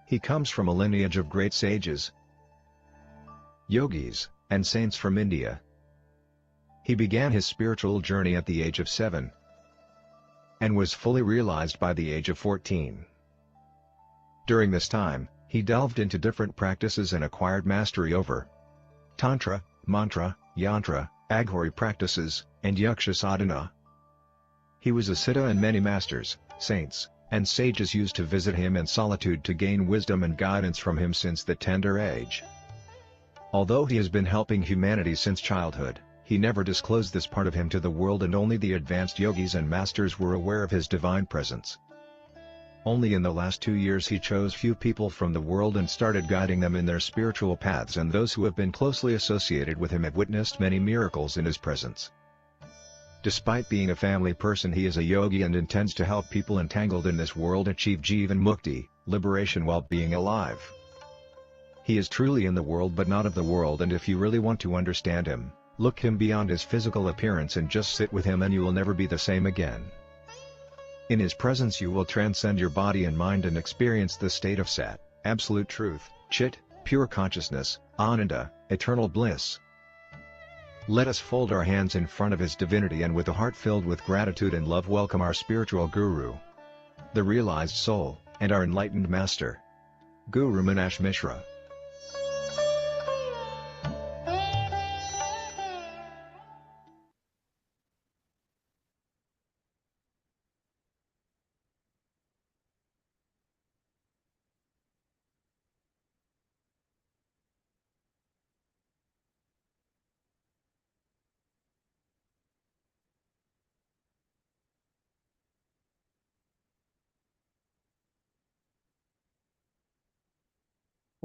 He comes from a lineage of great sages, yogis, and saints from India. He began his spiritual journey at the age of 7 and was fully realized by the age of 14. During this time, he delved into different practices and acquired mastery over Tantra, Mantra, Yantra, Aghori practices, and Yaksha sadhana. He was a siddha, and many masters, saints, and sages used to visit him in solitude to gain wisdom and guidance from him since the tender age. Although he has been helping humanity since childhood, he never disclosed this part of him to the world, and only the advanced yogis and masters were aware of his divine presence. Only in the last 2 years he chose few people from the world and started guiding them in their spiritual paths, and those who have been closely associated with him have witnessed many miracles in his presence. Despite being a family person, he is a yogi and intends to help people entangled in this world achieve Jivan Mukti, liberation while being alive. He is truly in the world but not of the world, and if you really want to understand him, look him beyond his physical appearance and just sit with him, and you will never be the same again. In his presence you will transcend your body and mind and experience the state of Sat, absolute truth, Chit, pure consciousness, Ananda, eternal bliss. Let us fold our hands in front of his divinity and with a heart filled with gratitude and love welcome our spiritual guru, the realized soul, and our enlightened master, Guru Meenakshi Mishra.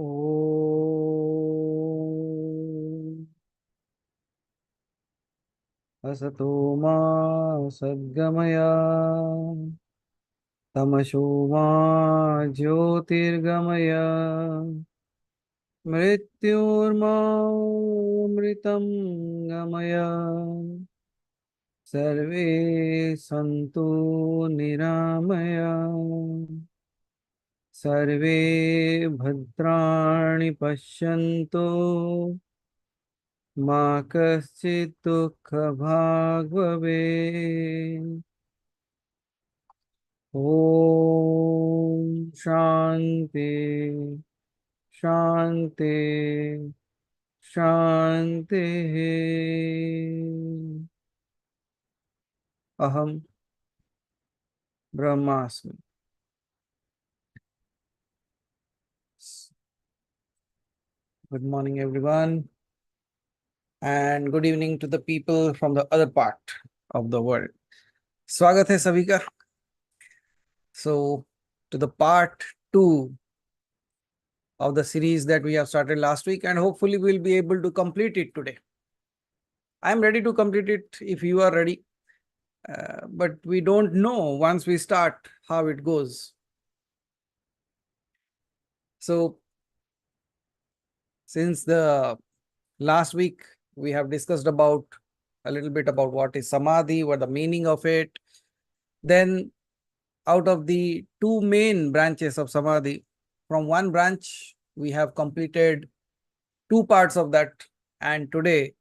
Om Asato ma sadgamaya tamasho ma jyotirgamaya mrityorma mritam gamaya sarve santu niramaya सर्वे भद्राणि पश्यन्तु मा कश्चित् दुःखभाग् भवेत्। ॐ शान्ति शान्ति शान्तिः। अहं ब्रह्मास्मि। Good morning, everyone, and good evening to the people from the other part of the world. Swagat hai sabhi ka. So, to the part 2 of the series that we have started last week, and hopefully we'll be able to complete it today. I'm ready to complete it if you are ready, but we don't know once we start how it goes. So, since the last week we have discussed about a little bit about what is Samadhi, what the meaning of it. Then out of the 2 main branches of Samadhi, from one branch we have completed 2 parts of that, and today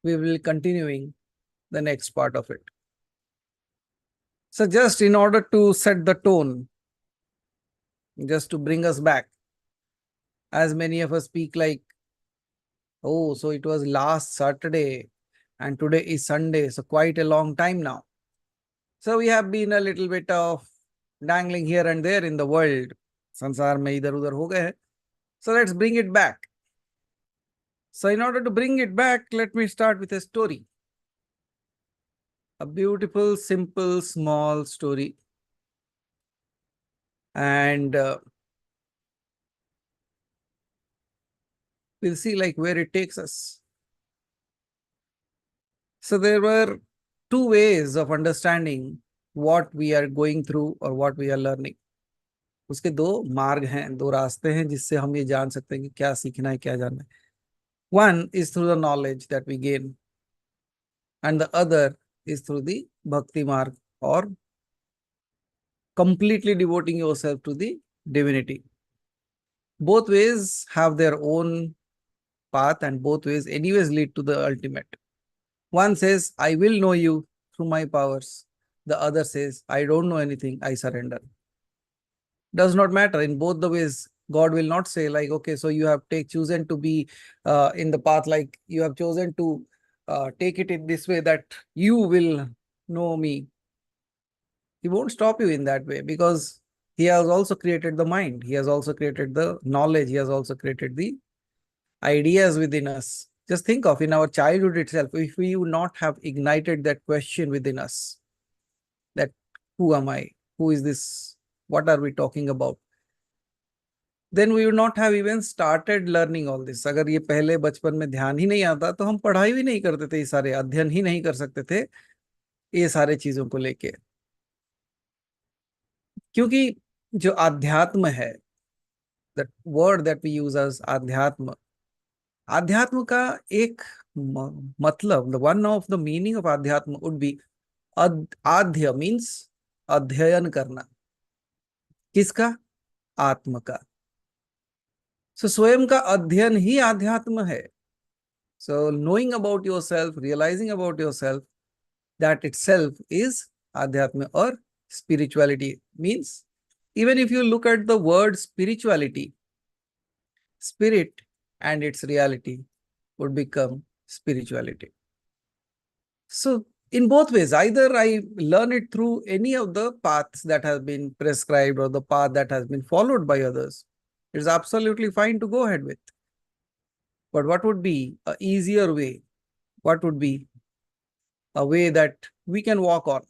we will be continuing the next part of it. So just in order to set the tone, just to bring us back, as many of us speak like, oh, so it was last Saturday and today is Sunday, so quite a long time now. So we have been a little bit of dangling here and there in the world. Sansar mein idhar udhar ho gaye hai. So let's bring it back. So in order to bring it back, let me start with a story. A beautiful, simple, small story. And we'll see like where it takes us. So there were 2 ways of understanding what we are going through or what we are learning. उसके 2 मार्ग हैं, 2 रास्ते हैं जिससे हम ये जान सकते हैं कि क्या सीखना है, क्या जानना है. One is through the knowledge that we gain, and the other is through the bhakti marg, or completely devoting yourself to the divinity. both ways have their own path, and both ways anyways lead to the ultimate. One says, I will know you through my powers. The other says, I don't know anything, I surrender. Does not matter. In both the ways, God will not say like, okay, so you have chosen to be in the path, like you have chosen to take it in this way that you will know me. He won't stop you in that way, because he has also created the mind. He has also created the knowledge. He has also created the ideas within us. Just think of in our childhood itself, if we would not have ignited that question within us, that who am I? Who is this? What are we talking about? Then we would not have even started learning all this. अगर ये पहले बचपन में ध्यान ही नहीं आता तो हम पढ़ाई भी नहीं करते थे, ये सारे अध्ययन ही नहीं कर सकते थे ये सारे चीजों को लेके। क्योंकि जो आध्यात्म है, that word that we use as आध्यात्म, आध्यात्म का एक मतलब, the one of the meaning of आध्यात्म would be आध्य means अध्ययन करना। किसका? आत्म का। So स्वयं का अध्ययन ही आध्यात्म है। So knowing about yourself, realizing about yourself, that itself is adhyatma or spirituality. Means, even if you look at the word spirituality, spirit and its reality would become spirituality. So in both ways, either I learn it through any of the paths that has been prescribed or the path that has been followed by others. It's absolutely fine to go ahead with. But what would be an easier way? What would be a way that we can walk on?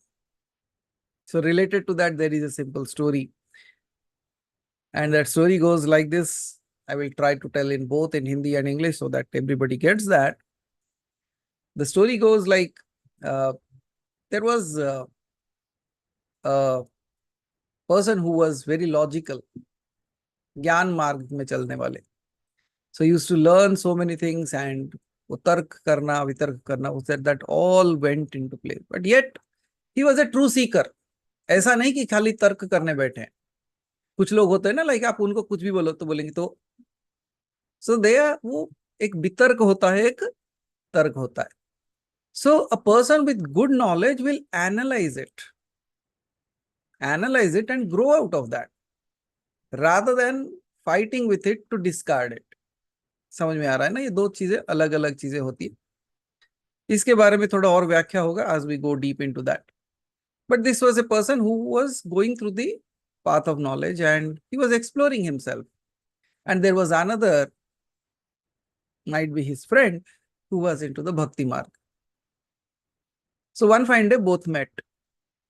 So related to that, there is a simple story. And that story goes like this. I will try to tell in both in Hindi and English so that everybody gets that. The story goes like, there was a person who was very logical, ज्ञान मार्ग में चलने वाले. So he used to learn so many things, and वो तर्क करना, वितर्क करना, that all went into place. But yet he was a true seeker. ऐसा नहीं कि खाली तर्क करने बैठे हैं. कुछ लोग होते हैं ना, लाइक आप उनको कुछ भी बोलो तो बोलेंगे तो. So there वो एक वितर्क होता है, एक तर्क होता है. So a person with good knowledge will analyze it and grow out of that, rather than fighting with it to discard it. समझ में आ रहा है ना? ये दो चीजें अलग अलग चीजें होती है. इसके बारे में थोड़ा और व्याख्या होगा as we go deep into that. But this was a person who was going through the path of knowledge and he was exploring himself. And there was another, might be his friend, who was into the bhakti marg. So one fine day both met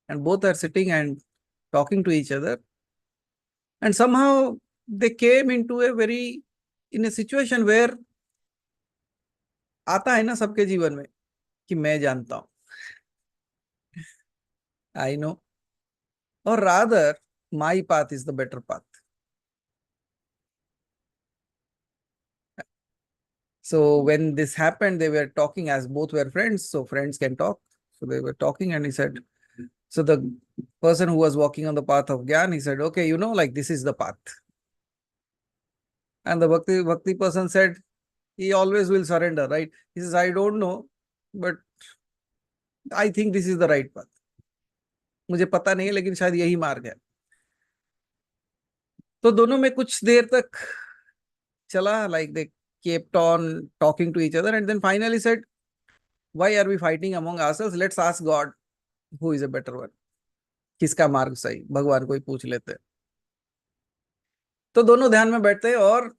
and both are sitting and talking to each other. And somehow they came into in a situation where आता है ना सबके जीवन में कि मैं जानता हूं, I know, or rather my path is the better path. So when this happened, they were talking, as both were friends, so friends can talk. So they were talking and he said, so the person who was walking on the path of Gyan, he said, okay, you know, like this is the path. And the bhakti person said, he always will surrender, right? He says, I don't know, but I think this is the right path. मुझे पता नहीं है, लेकिन शायद यही मार्ग है. तो दोनों में कुछ देर तक चला, like they kept on talking to each other, and then finally said, why are we fighting among ourselves? Let's ask God who is a better one. किसका मार्ग सही, भगवान को ही पूछ लेते. तो दोनों ध्यान में बैठते हैं और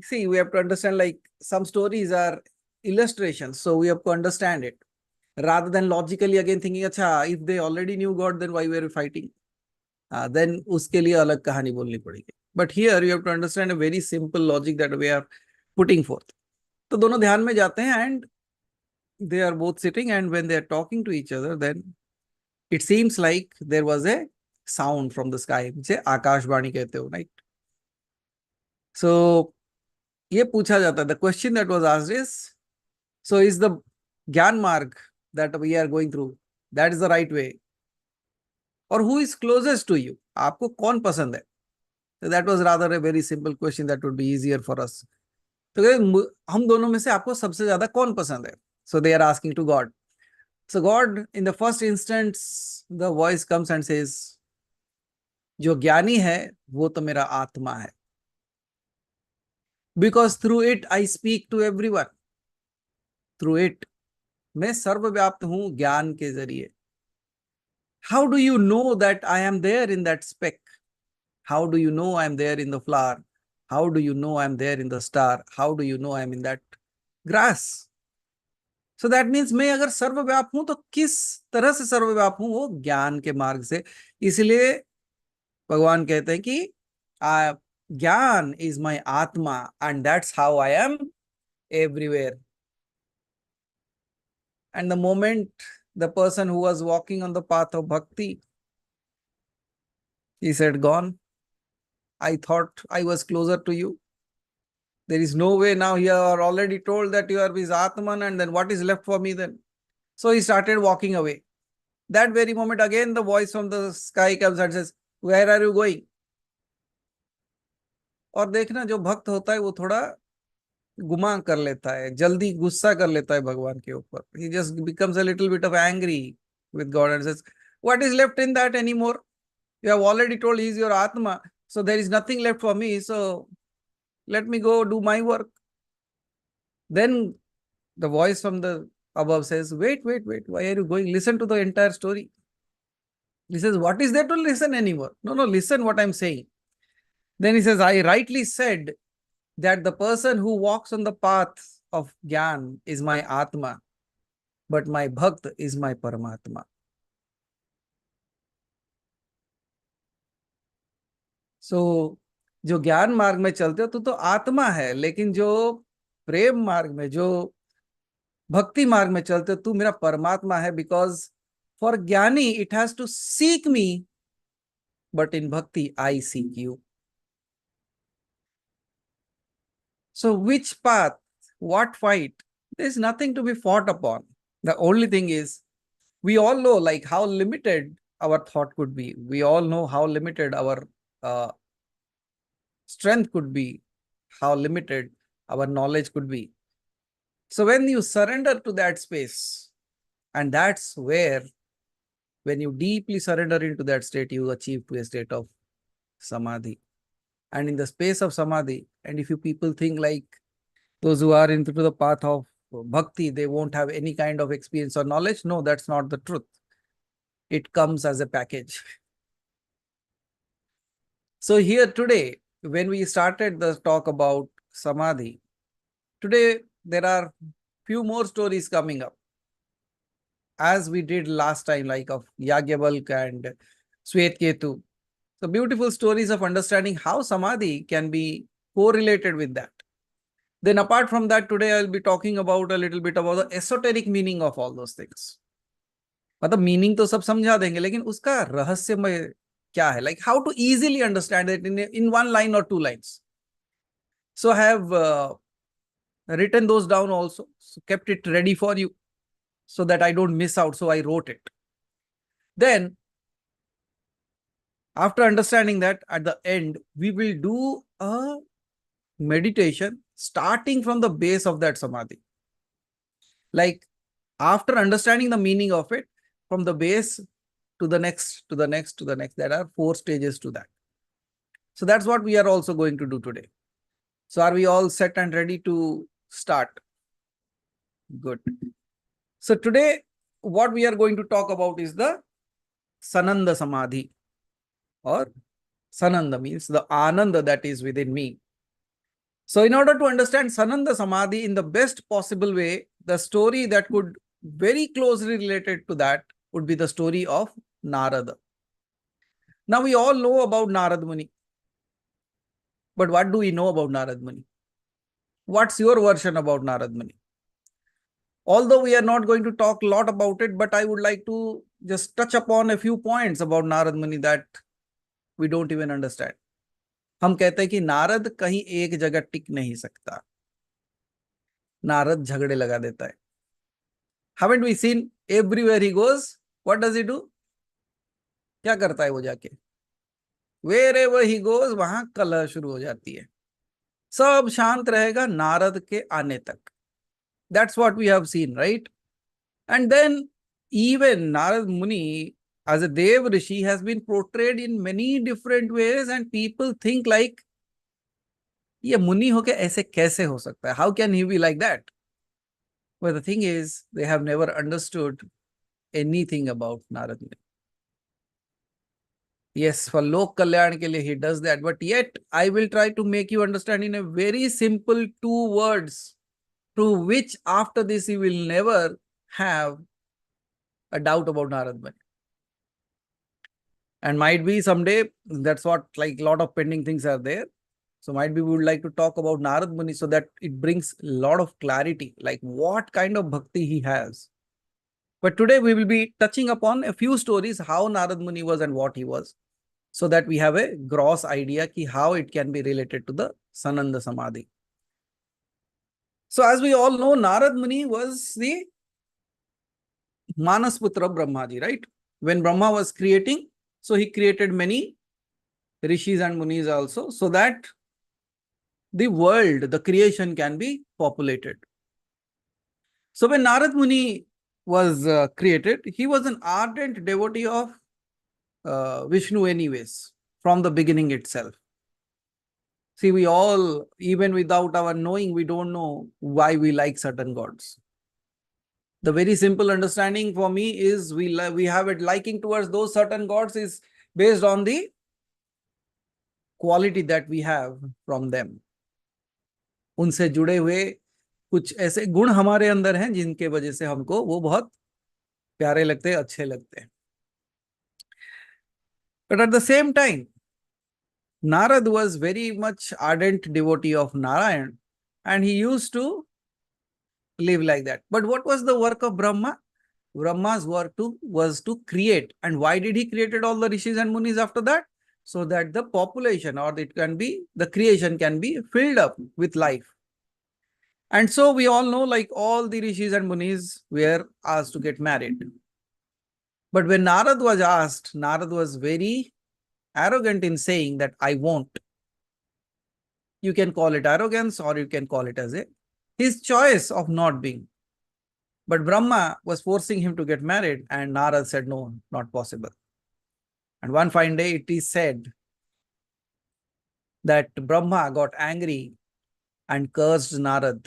see, we have to understand, like some stories are illustrations, so we have to understand it rather than logically again thinking, अच्छा, if they already knew God, then why were we fighting? Then उसके लिए अलग कहानी बोलनी पड़ेगी. But here you have to understand a very simple logic that we are putting forth. तो दोनों ध्यान में जाते हैं and they are both sitting, and when they are talking to each other, then it seems like there was a sound from the sky, जिसे आकाशवाणी कहते हो, right? So ये पूछा जाता है, the question that was asked is, so is the ज्ञान मार्ग that we are going through, that is the right way? Or who is closest to you? आपको कौन पसंद है? So that was rather a very simple question that would be easier for us. तो हम दोनों में से आपको सबसे ज्यादा कौन पसंद है? So they are asking to God. So God, in the first instance, the voice comes and says, जो ज्ञानी है वो तो मेरा आत्मा है. Because through it I speak to everyone. Through it, मैं सर्वव्याप्त हूं ज्ञान के जरिए. How do you know that I am there in that speck? How do you know I am there in the flower? How do you know I am there in the star? How do you know I am in that grass? So that means मैं अगर सर्वव्याप हूं तो किस तरह से सर्वव्याप हूं? वो ज्ञान के मार्ग से. इसलिए भगवान कहते हैं कि ज्ञान is my atma and that's how I am everywhere. And the moment the person who was walking on the path of bhakti, he said, gone. I thought I was closer to you. There is no way. Now you are already told that you are his Atman, and then what is left for me then? So he started walking away. That very moment, again, the voice from the sky comes and says, where are you going? और देखना जो भक्त होता है वो थोड़ा गुमा कर लेता है, जल्दी गुस्सा कर लेता है भगवान के ऊपर. He just becomes a little bit of angry with God and says, what is left in that anymore? You have already told he is your Atma, so there is nothing left for me. So let me go do my work. Then the voice from the above says, wait, why are you going? Listen to the entire story. He says, what is there to listen anymore? No, listen what I'm saying. Then he says, I rightly said that the person who walks on the path of Gyan is my Atma, but my Bhakt is my Paramatma. So, जो ज्ञान मार्ग में चलते हो तो आत्मा है, लेकिन जो प्रेम मार्ग में, जो भक्ति मार्ग में चलते हो, तू मेरा परमात्मा है. Because for gyani it has to seek me, but in bhakti I seek you. So which path, what fight? There is nothing to be fought upon. The only thing is, we all know like how limited our thought could be. We all know how limited our strength could be, how limited our knowledge could be. So when you surrender to that space, and that's where, when you deeply surrender into that state, you achieve to a state of Samadhi. And in the space of Samadhi, and if you people think like those who are into the path of bhakti, they won't have any kind of experience or knowledge. No, that's not the truth. It comes as a package. So here today, when we started the talk about Samadhi, today there are few more stories coming up. As we did last time, like of Yagyavalkya and Savitarka. So beautiful stories of understanding how Samadhi can be correlated with that. Then apart from that, today I'll be talking about a little bit about the esoteric meaning of all those things. मतलब meaning तो सब समझा देंगे, लेकिन उसका रहस्यमय क्या है, like how to easily understand it in one line or two lines. So I have written those down also, so kept it ready for you so that I don't miss out. So I wrote it. Then after understanding that, at the end, we will do a meditation starting from the base of that Samadhi. Like after understanding the meaning of it, from the base to the next, to the next, to the next, there are 4 stages to that. So that's what we are also going to do today. So are we all set and ready to start? Good. So today, what we are going to talk about is the Sananda Samadhi, or Sananda means the Ananda that is within me. So in order to understand Sananda Samadhi in the best possible way, the story that could very closely related to that would be the story of Narada. Now we all know about Narad Muni. But what do we know about Narad Muni? What's your version about Narad Muni? Although we are not going to talk a lot about it, but I would like to just touch upon a few points about Narad Muni that we don't even understand. हम कहते हैं कि नारद कहीं एक जगह टिक नहीं सकता. नारद झगड़े लगा देता है. Haven't we seen everywhere he goes? What does he do? क्या करता है वो जाके? wherever he goes, वहां कलह शुरू हो जाती है. सब शांत रहेगा नारद के आने तक. That's what we have seen, right? And then even Narad Muni as a Dev Rishi has been portrayed in many different ways, and people think like, ये मुनि होके ऐसे कैसे हो सकता है? How can he be like that? But the thing is, they have never understood anything about Narad Muni. Yes, for Lok Kalyan ke liye he does that, but yet I will try to make you understand in a very simple 2 words, through which after this you will never have a doubt about Narad Muni. And might be someday, that's what, like, a lot of pending things are there. So might be we would like to talk about Narad Muni so that it brings a lot of clarity, like what kind of bhakti he has. But today we will be touching upon a few stories, how Narad Muni was and what he was, so that we have a gross idea ki how it can be related to the Sananda Samadhi. So as we all know, Narad Muni was the Manasputra Brahmaji, right? When Brahma was creating, so he created many rishis and munis also, so that the world, the creation can be populated. So when Narad Muni was created, he was an ardent devotee of Vishnu anyways, from the beginning itself. See, we all, even without our knowing, we don't know why we like certain gods. The very simple understanding for me is we have a liking towards those certain gods is based on the quality that we have from them. उनसे जुड़े हुए कुछ ऐसे गुण हमारे अंदर हैं जिनके वजह से हमको वो बहुत प्यारे लगते हैं, अच्छे लगते हैं. But at the same time, Narad was very much ardent devotee of Narayan, and he used to live like that. But what was the work of Brahma? Brahma's work was to create. And why did he created all the rishis and munis after that? So that the population, or it can be the creation, can be filled up with life. And so we all know, like, all the rishis and munis were asked to get married. But when Narad was asked, Narad was very arrogant in saying that I won't. You can call it arrogance, or you can call it as his choice of not being. But Brahma was forcing him to get married, and Narad said, no, not possible. And one fine day it is said that Brahma got angry and cursed Narad,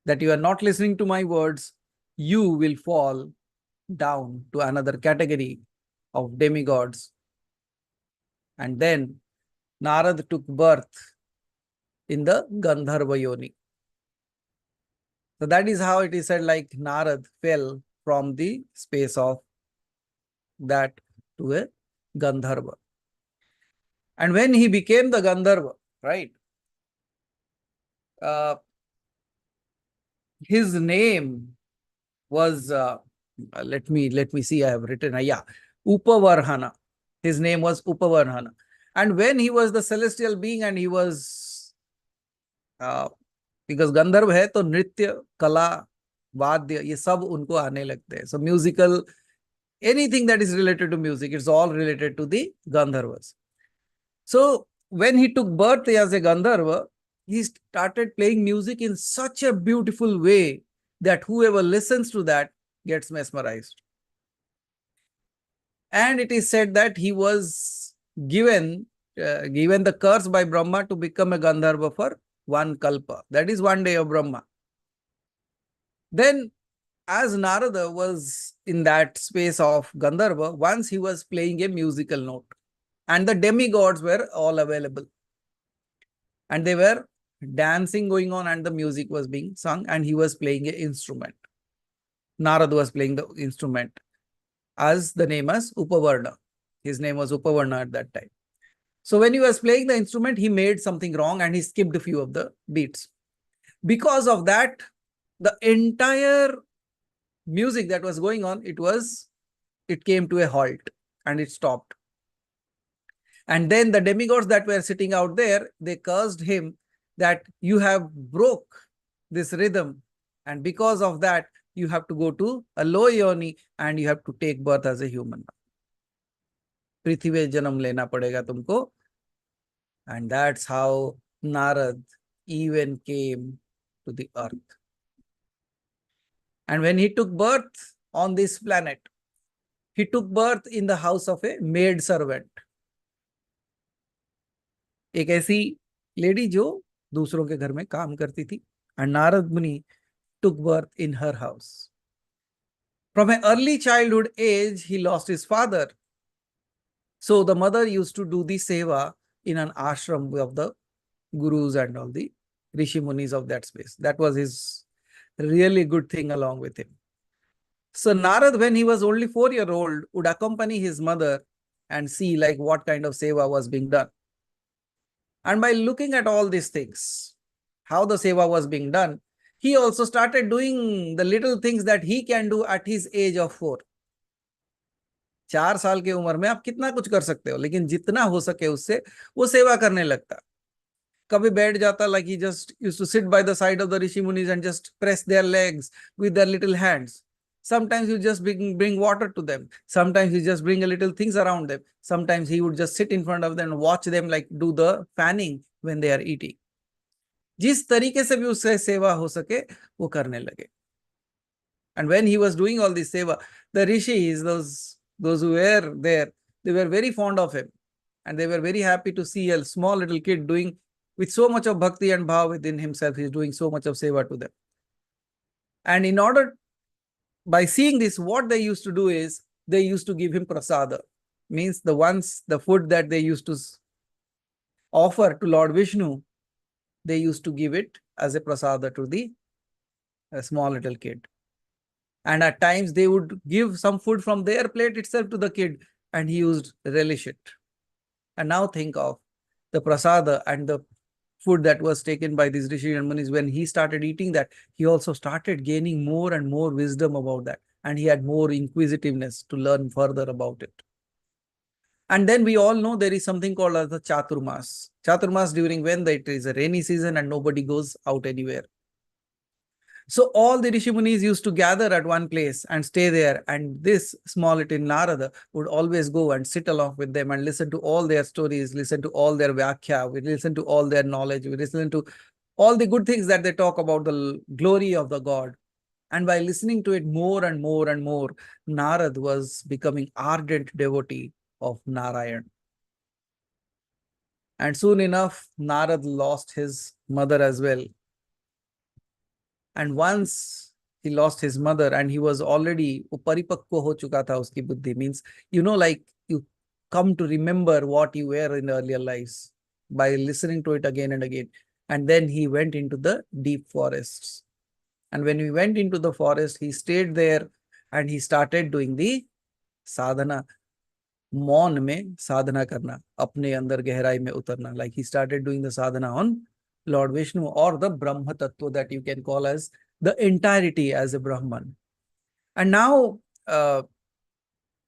that you are not listening to my words, you will fall down to another category of demigods. And then Narad took birth in the Gandharva Yoni. So that is how it is said, like, Narad fell from the space of that to a Gandharva. And when he became the Gandharva, right, his name was, let me see, I have written, Upavarhana. His name was Upavarhana. And when he was the celestial being, and he was, because Gandharva hai, to nritya, kala, vadya, ye sab unko aane lagte hai. So musical, anything that is related to music, it's all related to the Gandharvas. So when he took birth as a Gandharva, he started playing music in such a beautiful way that whoever listens to that gets mesmerized. And it is said that he was given the curse by Brahma to become a Gandharva for 1 kalpa. That is 1 day of Brahma. Then, as Narada was in that space of Gandharva, once he was playing a musical note, and the demigods were all available. And they were dancing going on, and the music was being sung, and he was playing an instrument. Narada was playing the instrument as the name as Upavarna. His name was Upavarna at that time. So when he was playing the instrument, he made something wrong and he skipped a few of the beats. Because of that, the entire music that was going on, it came to a halt and it stopped. And then the demigods that were sitting out there, they cursed him that you have broke this rhythm, and because of that, you have to go to a low yoni and you have to take birth as a human. पृथ्वी पे जन्म लेना पड़ेगा तुमको. And that's how Narad even came to the earth. And when he took birth on this planet, he took birth in the house of a maid servant. एक ऐसी lady जो दूसरों के घर में काम करती थी. And Narad Muni took birth in her house. From an early childhood age, he lost his father. So the mother used to do the seva in an ashram of the gurus and all the rishi munis of that space. That was his really good thing along with him. So Narad, when he was only 4 years old, would accompany his mother and see like what kind of seva was being done. And by looking at all these things, how the seva was being done, he also started doing the little things that he can do at his age of 4. 4 साल की उम्र में आप कितना कुछ कर सकते हो, लेकिन जितना हो सके उससे वो सेवा करने लगता. कभी बैठ जाता, like he just used to sit by the side of the rishi munis and just press their legs with their little hands. Sometimes you just bring water to them. Sometimes you just bring a little things around them. Sometimes he would just sit in front of them and watch them like do the fanning when they are eating. जिस तरीके से भी उससे सेवा हो सके वो करने लगे. And when he was doing all this seva, the rishis, those who were there, they were very fond of him. And they were very happy to see a small little kid doing with so much of bhakti and bhav within himself. He's doing so much of seva to them. And in order, by seeing this, what they used to do is, they used to give him prasada. Means the food that they used to offer to Lord Vishnu, they used to give it as a prasada to the small little kid. And at times they would give some food from their plate itself to the kid, and he used relish it. And now think of the prasada and the food that was taken by these rishi and munis. When he started eating that, he also started gaining more and more wisdom about that. And he had more inquisitiveness to learn further about it. And then we all know there is something called as the Chaturmas. Chaturmas during when it is a rainy season and nobody goes out anywhere. So all the Rishi Munis used to gather at one place and stay there. And this small little Narada would always go and sit along with them and listen to all their stories, listen to all their Vyakhya, we listen to all their knowledge, we listen to all the good things that they talk about the glory of the God. And by listening to it more and more and more, Narad was becoming ardent devotee of Narayan. And soon enough, Narad lost his mother as well. And once he lost his mother and he was already paripakwa ho chuka tha uski buddhi, means, like you come to remember what you were in earlier lives by listening to it again and again. And then he went into the deep forests. And when we went into the forest, he stayed there and he started doing the sadhana. मौन में साधना करना, अपने अंदर गहराई में उतरना. Like he started doing the sadhana on Lord Vishnu or the Brahma Tattva that you can call as the entirety as a Brahman. And now,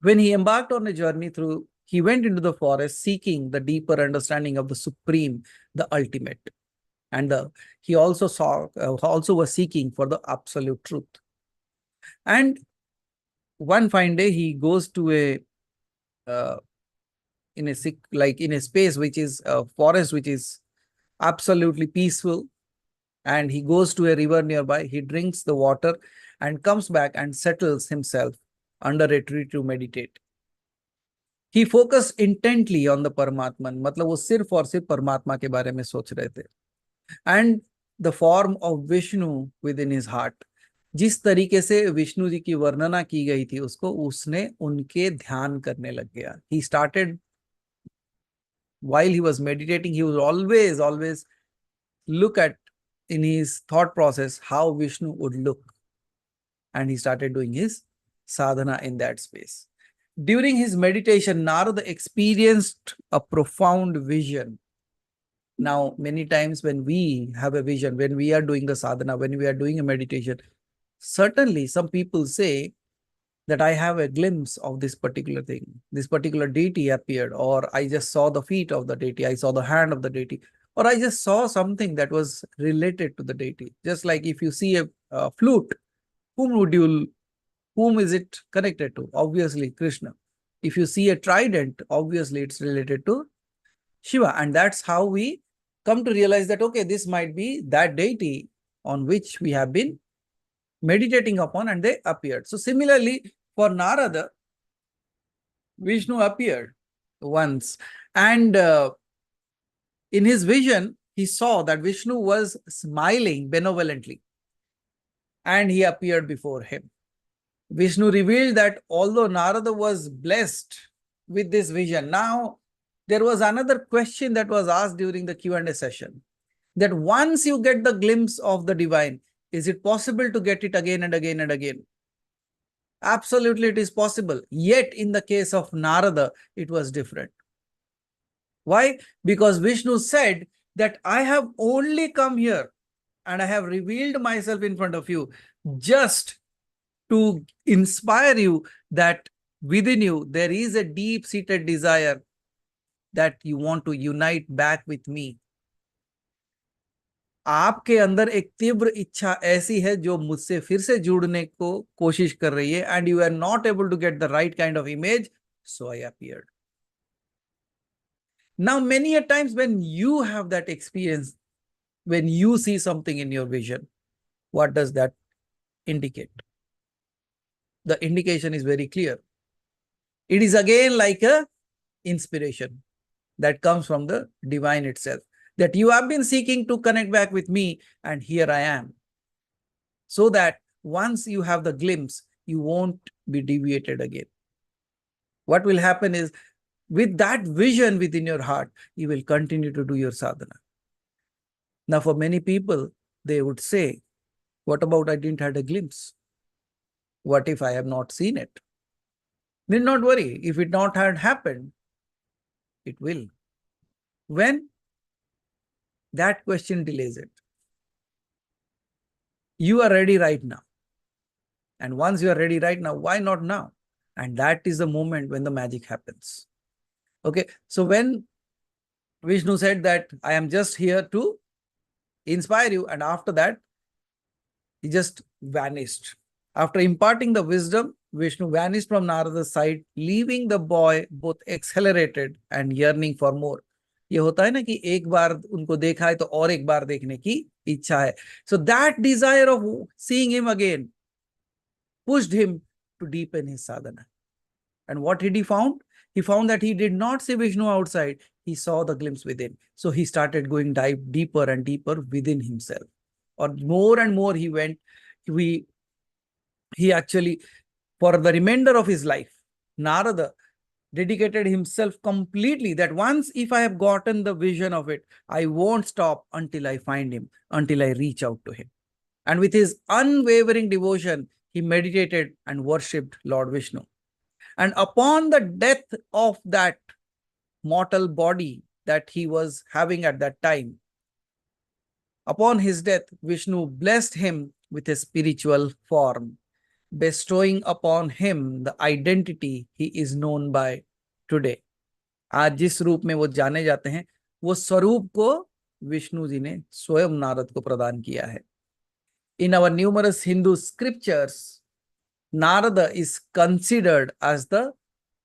when he embarked on a journey he went into the forest seeking the deeper understanding of the Supreme, the ultimate. And he also was seeking for the absolute truth. And one fine day, he goes to in a space which is a forest which is absolutely peaceful, and he goes to a river nearby. He drinks the water and comes back and settles himself under a tree to meditate. He focused intently on the Paramatman. मतलब वो सिर्फ और सिर्फ परमात्मा के बारे में सोच रहे थे. And the form of Vishnu within his heart. जिस तरीके से विष्णु जी की वर्णना की गई थी उसको, उसने उनके ध्यान करने लग गया. He started, while he was meditating, he was always look at in his thought process how Vishnu would look. And he started doing his sadhana in that space. During his meditation, Narada experienced a profound vision. Now, many times when we have a vision, when we are doing the sadhana, when we are doing a meditation, certainly some people say that I have a glimpse of this particular thing. This particular deity appeared, or I just saw the feet of the deity, I saw the hand of the deity, or I just saw something that was related to the deity. Just like if you see a flute, whom is it connected to? Obviously, Krishna. If you see a trident, obviously it's related to Shiva. And that's how we come to realize that, okay, this might be that deity on which we have been meditating upon, and they appeared. So similarly, for Narada, Vishnu appeared once, and in his vision, he saw that Vishnu was smiling benevolently, and he appeared before him. Vishnu revealed that although Narada was blessed with this vision, now there was another question that was asked during the Q&A session, that once you get the glimpse of the divine, is it possible to get it again and again and again? Absolutely, it is possible. Yet in the case of Narada, it was different. Why? Because Vishnu said that I have only come here and I have revealed myself in front of you just to inspire you that within you there is a deep-seated desire that you want to unite back with me. आपके अंदर एक तीव्र इच्छा ऐसी है जो मुझसे फिर से जुड़ने को कोशिश कर रही है, and you are not able to get the right kind of image, so I appeared. Now, many a times when you have that experience, when you see something in your vision, what does that indicate? The indication is very clear. It is again like a inspiration that comes from the divine itself, that you have been seeking to connect back with me, and here I am. So that once you have the glimpse, you won't be deviated again. What will happen is, with that vision within your heart, you will continue to do your sadhana. Now, for many people, they would say, what about I didn't have a glimpse? What if I have not seen it? Need not worry. If it not had happened, it will. When? That question delays it. You are ready right now. And once you are ready right now, why not now? And that is the moment when the magic happens. Okay, so when Vishnu said that I am just here to inspire you, and after that, he just vanished. After imparting the wisdom, Vishnu vanished from Narada's side, leaving the boy both accelerated and yearning for more. ये होता है ना कि एक बार उनको देखा है तो और एक बार देखने की इच्छा है. So that desire of seeing him again pushed him to deepen his sadhana. And what did he found? He found that he did not see Vishnu outside. He saw the glimpse within. So he started going dive deeper and deeper within himself. Or more and more he went. He actually, for the remainder of his life, Narada dedicated himself completely, that once if I have gotten the vision of it, I won't stop until I find him, until I reach out to him. And with his unwavering devotion, he meditated and worshipped Lord Vishnu. And upon the death of that mortal body that he was having at that time, upon his death, Vishnu blessed him with a spiritual form, bestowing upon him the identity he is known by today. आज जिस रूप में वो जाने जाते हैं, वो स्वरूप को विष्णु जी ने स्वयं नारद को प्रदान किया है. In our numerous Hindu scriptures, Narada is considered as the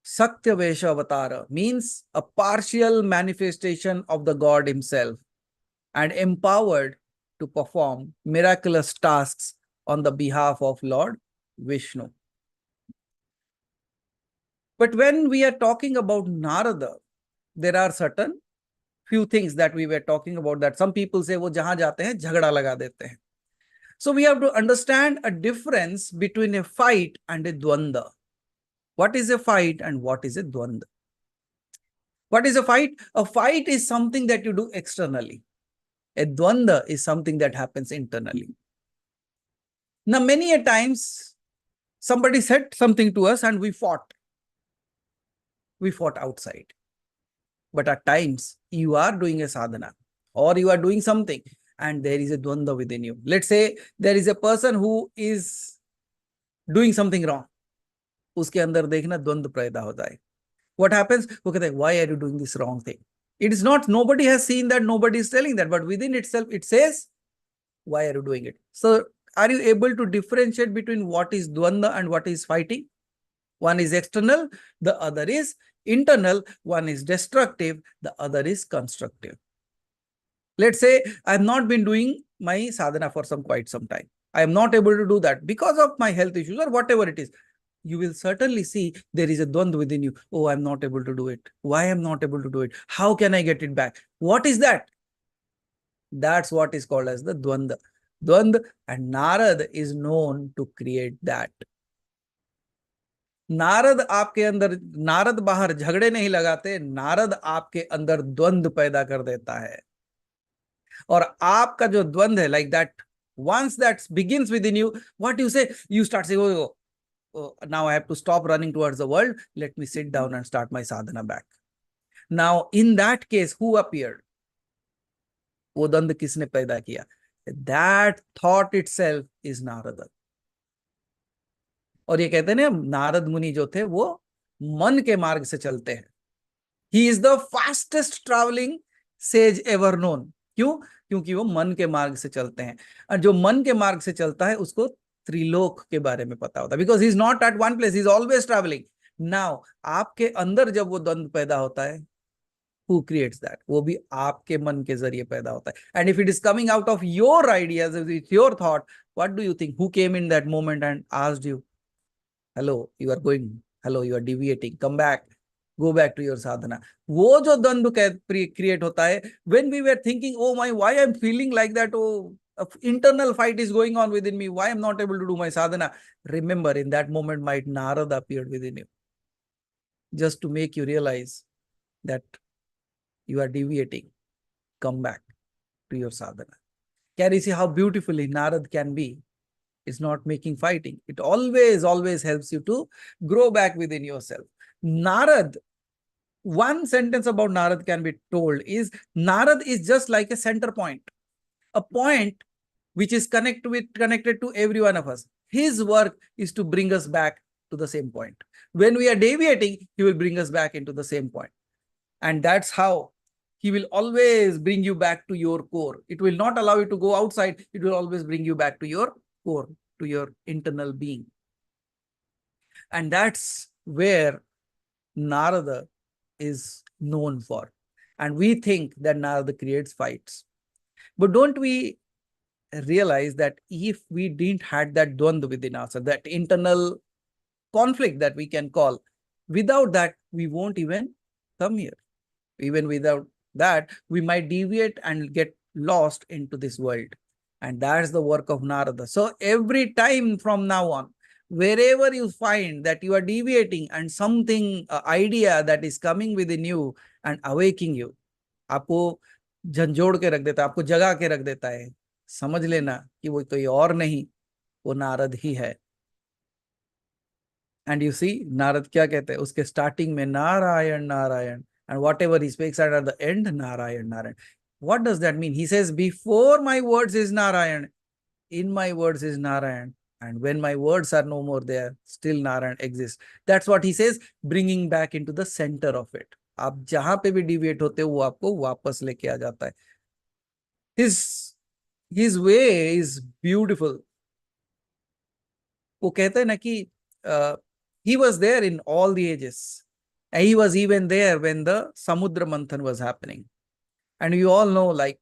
Satyavesha Avatara, means a partial manifestation of the God himself, and empowered to perform miraculous tasks on the behalf of Lord Vishnu. But when we are talking about Narada, there are certain few things that we were talking about, that some people say वो जहां जाते हैं झगड़ा लगा देते हैं. So we have to understand a difference between a fight and a dvanda. What is a fight and what is a dvanda? What is a fight? A fight is something that you do externally. A dvanda is something that happens internally. Now, many a times, somebody said something to us and we fought. We fought outside. But at times, you are doing a sadhana or you are doing something and there is a dvanda within you. Let's say there is a person who is doing something wrong. उसके अंदर देखना द्वंद्व पैदा होता है. What happens? वो कहते हैं, why are you doing this wrong thing? It is not, nobody has seen that, nobody is telling that, but within itself, it says, why are you doing it? So, are you able to differentiate between what is dvanda and what is fighting? One is external, the other is internal. One is destructive, the other is constructive. Let's say I've not been doing my sadhana for quite some time. I am not able to do that because of my health issues or whatever it is. You will certainly see there is a dvand within you. Oh, I'm not able to do it. Why I'm not able to do it? How can I get it back? What is that? That's what is called as the dvand. Dvand, and Narad is known to create that. Narad आपके अंदर, नारद बाहर झगड़े नहीं लगाते, नारद आपके अंदर द्वंद्व पैदा कर देता है. और आपका जो द्वंद्व है, like that, once that begins within you, what you say, you start saying, oh, now I have to stop running towards the world, let me sit down and start my sadhana back. Now in that case, who appeared? वो द्वंद्व किसने पैदा किया? That thought itself is Narada. और ये कहते हैं ना, नारद मुनि जो थे वो मन के मार्ग से चलते हैं. He is the fastest travelling says ever known. क्यों? क्योंकि वो मन के मार्ग से चलते हैं. और जो मन के मार्ग से चलता है उसको त्रिलोक के बारे में पता होता है, because he is not at one place, he is always travelling. Now आपके अंदर जब वो द्वंद्व पैदा होता है, who creates that? वो भी आपके मन के जरिए पैदा होता है. And if it is coming out of your ideas, with your thought, what do you think? Who came in that moment and asked you, hello, you are going, hello, you are deviating, come back, go back to your sadhana? वो जो द्वंद्व create होता है, when we were thinking, oh my, why I'm feeling like that, oh, internal fight is going on within me, why I'm not able to do my sadhana? Remember, in that moment, might Narada appeared within you, just to make you realize that you are deviating. Come back to your sadhana. Can you see how beautifully Narad can be? It's not making fighting. It always helps you to grow back within yourself. Narad, one sentence about Narad can be told is, Narad is just like a center point, a point which is connected to every one of us. His work is to bring us back to the same point. When we are deviating, he will bring us back into the same point. And that's how he will always bring you back to your core. It will not allow you to go outside. It will always bring you back to your core, to your internal being. And that's where Narada is known for. And we think that Narada creates fights. But don't we realize that if we didn't had that dvandva within us, that internal conflict that we can call, without that, we won't even come here. Even without that, we might deviate and get lost into this world. And that's the work of Narada. So every time from now on, wherever you find that you are deviating and something, idea that is coming within you and awaking you, आपको झंझोड़ के रख देता है, आपको जगा के रख देता है, समझ लेना कि वो कोई और नहीं, वो नारद ही है. And you see, नारद क्या कहते हैं? उसके स्टार्टिंग में Narayan Narayan, and whatever he speaks at the end, Narayan, Narayan. What does that mean? He says, before my words is Narayan, in my words is Narayan, and when my words are no more there, still Narayan exists. That's what he says, bringing back into the center of it. आप जहां पे भी deviate होते हो, वो आपको वापस लेके आ जाता है. His way is beautiful. वो कहते हैं ना कि he was there in all the ages. And he was even there when the Samudra Manthan was happening. And you all know, like,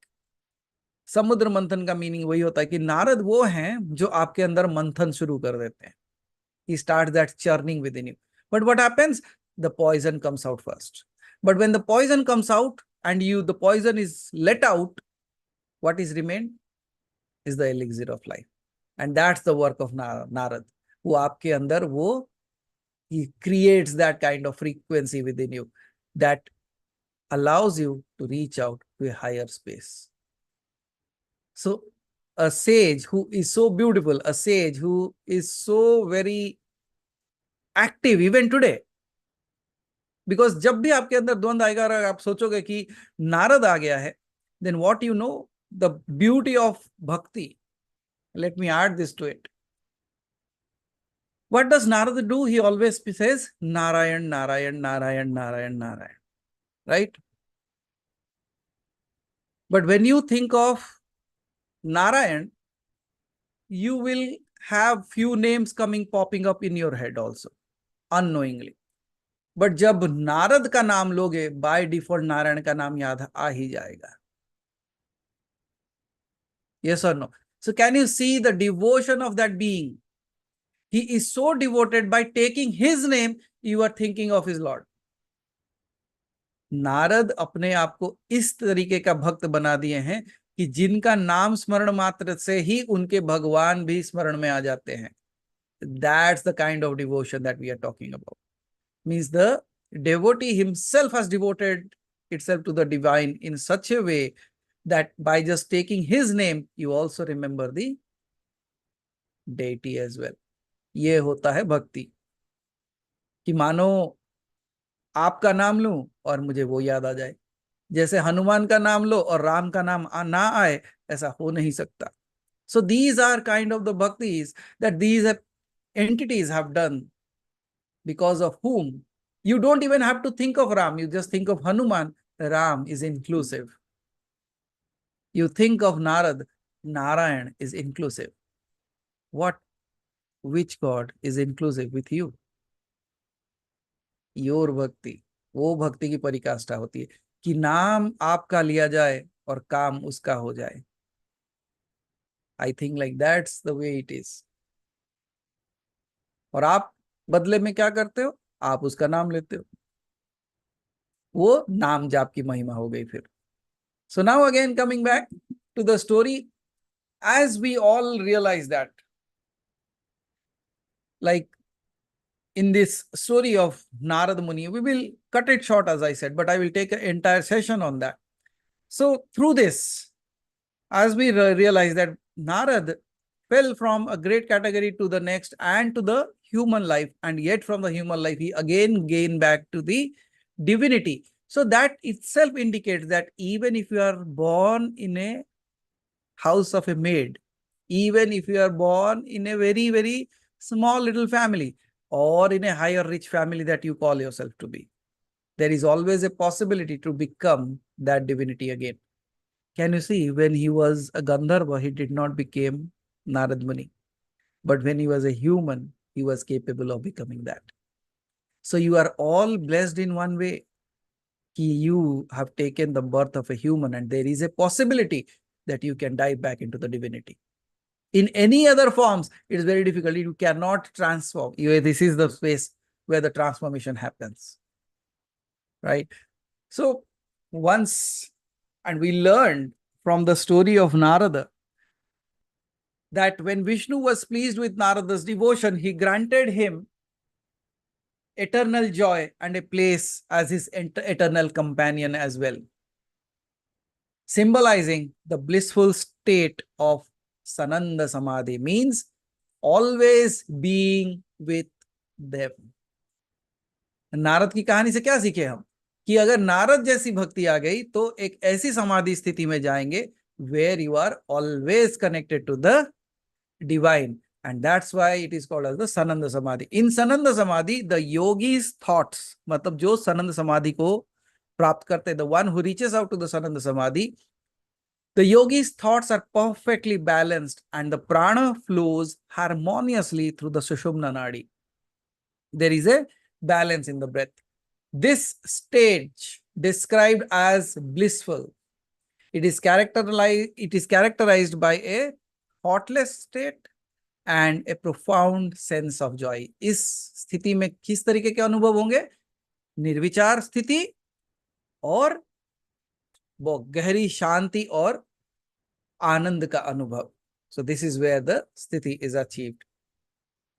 Samudra Manthan का meaning वही होता है कि नारद वो हैं जो आपके अंदर मंथन शुरू कर देते हैं. He starts that churning within you. But what happens? The poison comes out first. But when the poison comes out and the poison is let out, what is remained is the elixir of life. And that's the work of Narad. वो आपके अंदर वो, he creates that kind of frequency within you that allows you to reach out to a higher space. So a sage who is so beautiful, a sage who is so very active even today, because जब भी आपके अंदर द्वंद्व आएगा और आप सोचोगे कि नारद आ गया है, then what you know, the beauty of bhakti. Let me add this to it. What does Narada do? He always says, Narayan, Narayan, Narayan, Narayan, Narayan. Right? But when you think of Narayan, you will have few names popping up in your head also. Unknowingly. But जब नारद का नाम लोगे, by default Narayan का नाम याद आ ही जाएगा। Yes or no? So can you see the devotion of that being? He is so devoted, by taking his name, you are thinking of his Lord. Narad अपने आप को इस तरीके का भक्त बना दिए हैं कि जिनका नाम स्मरण मात्र से ही उनके भगवान भी स्मरण में आ जाते हैं। That's the kind of devotion that we are talking about. Means the devotee himself has devoted itself to the divine in such a way that by just taking his name, you also remember the deity as well. ये होता है भक्ति, कि मानो आपका नाम लूं और मुझे वो याद आ जाए। जैसे हनुमान का नाम लो और राम का नाम ना आए, ऐसा हो नहीं सकता। So these are kind of the bhaktis that these entities have done, because of whom you don't even have to think of Ram, you just think of Hanuman. Ram is inclusive. You think of Narad, Narayan is inclusive. Which God is inclusive with you? Your भक्ति, वो भक्ति की परिकाष्ठा होती है कि नाम आपका लिया जाए और काम उसका हो जाए। I think like that's the way it is. और आप बदले में क्या करते हो? आप उसका नाम लेते हो, वो नाम जाप की महिमा हो गई फिर। So now again coming back to the story, as we all realize that, like in this story of Narad Muni, we will cut it short as I said, but I will take an entire session on that. So through this, as we realize that Narad fell from a great category to the next and to the human life, and yet from the human life he again gained back to the divinity. So that itself indicates that even if you are born in a house of a maid, even if you are born in a very, very small little family, or in a higher rich family that you call yourself to be, there is always a possibility to become that divinity again. Can you see, when he was a Gandharva, he did not become Narad Muni. But when he was a human, he was capable of becoming that. So you are all blessed in one way. You have taken the birth of a human, and there is a possibility that you can dive back into the divinity. In any other forms, it is very difficult. You cannot transform. This is the space where the transformation happens. Right? So once, and we learned from the story of Narada that when Vishnu was pleased with Narada's devotion, he granted him eternal joy and a place as his eternal companion as well, symbolizing the blissful state of Sananda Samadhi, means always being with them. Narad की कहानी से क्या सीखे हम? कि अगर नारद जैसी भक्ति आ गई तो एक ऐसी समाधि स्थिति में जाएंगे where you are always connected to the divine, and that's why it is called as the Sananda Samadhi. In Sananda Samadhi, the yogi's thoughts, मतलब जो Sananda Samadhi को प्राप्त करते, the one who reaches out to the Sananda Samadhi, the yogi's thoughts are perfectly balanced and the prana flows harmoniously through the Sushumna Nadi. There is a balance in the breath. This stage, described as blissful, it is characterized by a thoughtless state and a profound sense of joy. इस स्थिति में किस तरीके के अनुभव होंगे? निर्विचार स्थिति और वो गहरी शांति और आनंद का अनुभव. So this is where the sthiti is achieved.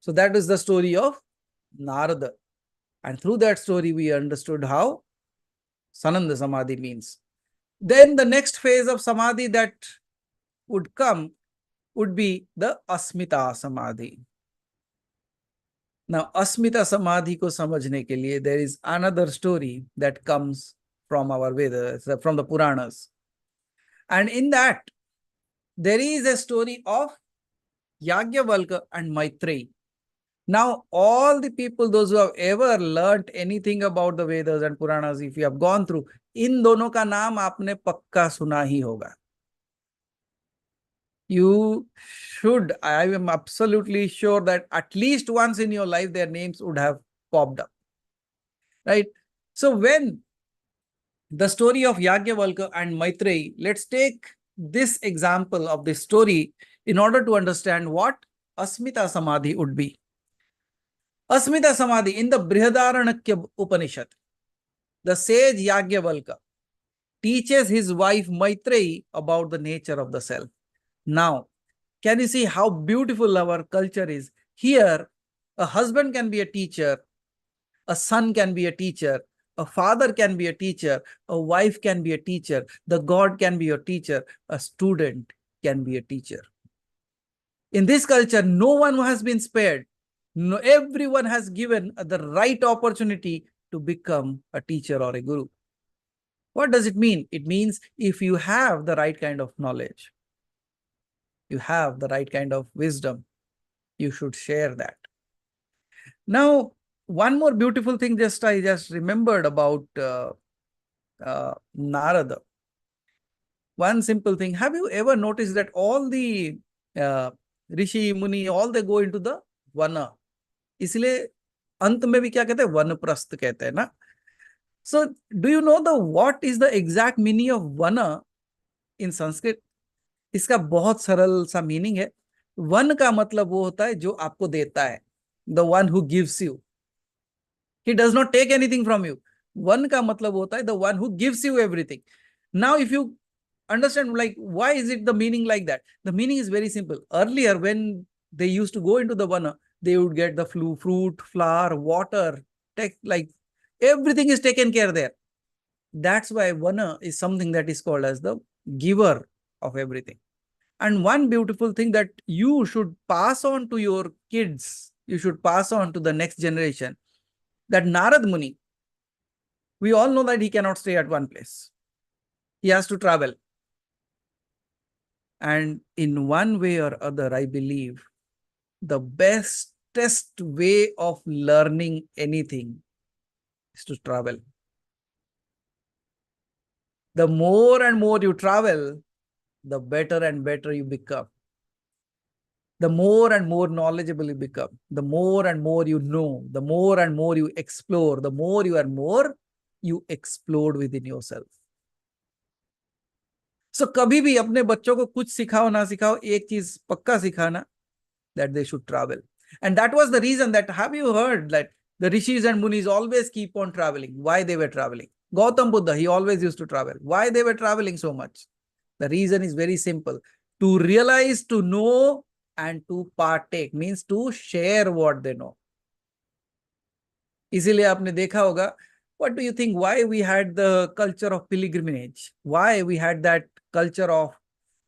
So that is the story of Narada, and through that story we understood how Sananda Samadhi means. Then the next phase of Samadhi that would come would be the Asmita Samadhi. Now Asmita Samadhi ko samajhne ke liye there is another story that comes from our Vedas, from the Puranas, and in that there is a story of Yagyavalkya and Maitreyi. Now, all the people, those who have ever learnt anything about the Vedas and Puranas, if you have gone through, इन दोनों का नाम आपने पक्का सुना ही होगा. You should, I am absolutely sure that at least once in your life their names would have popped up, right? So when the story of Yagyavalkya and Maitreyi, let's take this example of this story in order to understand what Asmita Samadhi would be. Asmita Samadhi in the Brihadaranyaka Upanishad, the sage Yagyavalkya teaches his wife Maitreyi about the nature of the self. Now, can you see how beautiful our culture is? Here, a husband can be a teacher, a son can be a teacher, a father can be a teacher, a wife can be a teacher, the God can be a teacher, a student can be a teacher. In this culture, no one has been spared. No, everyone has given the right opportunity to become a teacher or a guru. What does it mean? It means if you have the right kind of knowledge, you have the right kind of wisdom, you should share that. Now, one more beautiful thing I just remembered about Narada. One simple thing. Have you ever noticed that all the Rishi, Muni, all they go into the Vana? इसलिए अंत में भी क्या कहते हैं? वनप्रस्थ कहते हैं ना. So, do you know what is the exact meaning of Vana in Sanskrit? इसका बहुत सरल सा मीनिंग है. वन का मतलब वो होता है जो आपको देता है. The one who gives you. He does not take anything from you. One का मतलब होता है the one who gives you everything. Now, if you understand like why is it the meaning like that? The meaning is very simple. Earlier, when they used to go into the Vana, they would get the fruit, flower, water, like everything is taken care there. That's why Vana is something that is called as the giver of everything. And one beautiful thing that you should pass on to your kids, you should pass on to the next generation, that Narad Muni, we all know that he cannot stay at one place. He has to travel. And in one way or other, I believe the bestest way of learning anything is to travel. The more and more you travel, the better and better you become. The more and more knowledgeable you become, the more and more you know, the more and more you explore, the more you explode within yourself. So कभी भी अपने बच्चों को कुछ सिखाओ ना सिखाओ, एक चीज पक्का सिखाना, that they should travel. And that was the reason that, have you heard that the rishis and munis always keep on traveling? Why they were traveling? Gautam Buddha, he always used to travel. Why they were traveling so much? The reason is very simple. To realize, to know, and to partake, means to share what they know. इसीलिए आपने देखा होगा, what do you think, why we had the culture of pilgrimage? Why we had that culture of,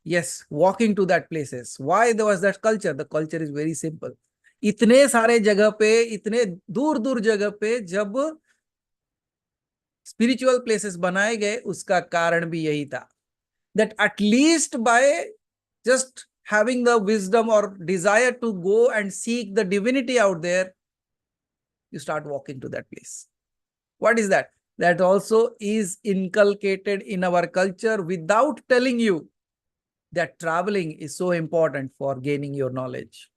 yes, walking to that places? Why there was that culture? The culture is very simple. इतने सारे जगह पे, इतने दूर दूर जगह पे जब spiritual places बनाए गए, उसका कारण भी यही था. That at least by just having the wisdom or desire to go and seek the divinity out there, you start walking to that place. What is that? That also is inculcated in our culture without telling you that traveling is so important for gaining your knowledge.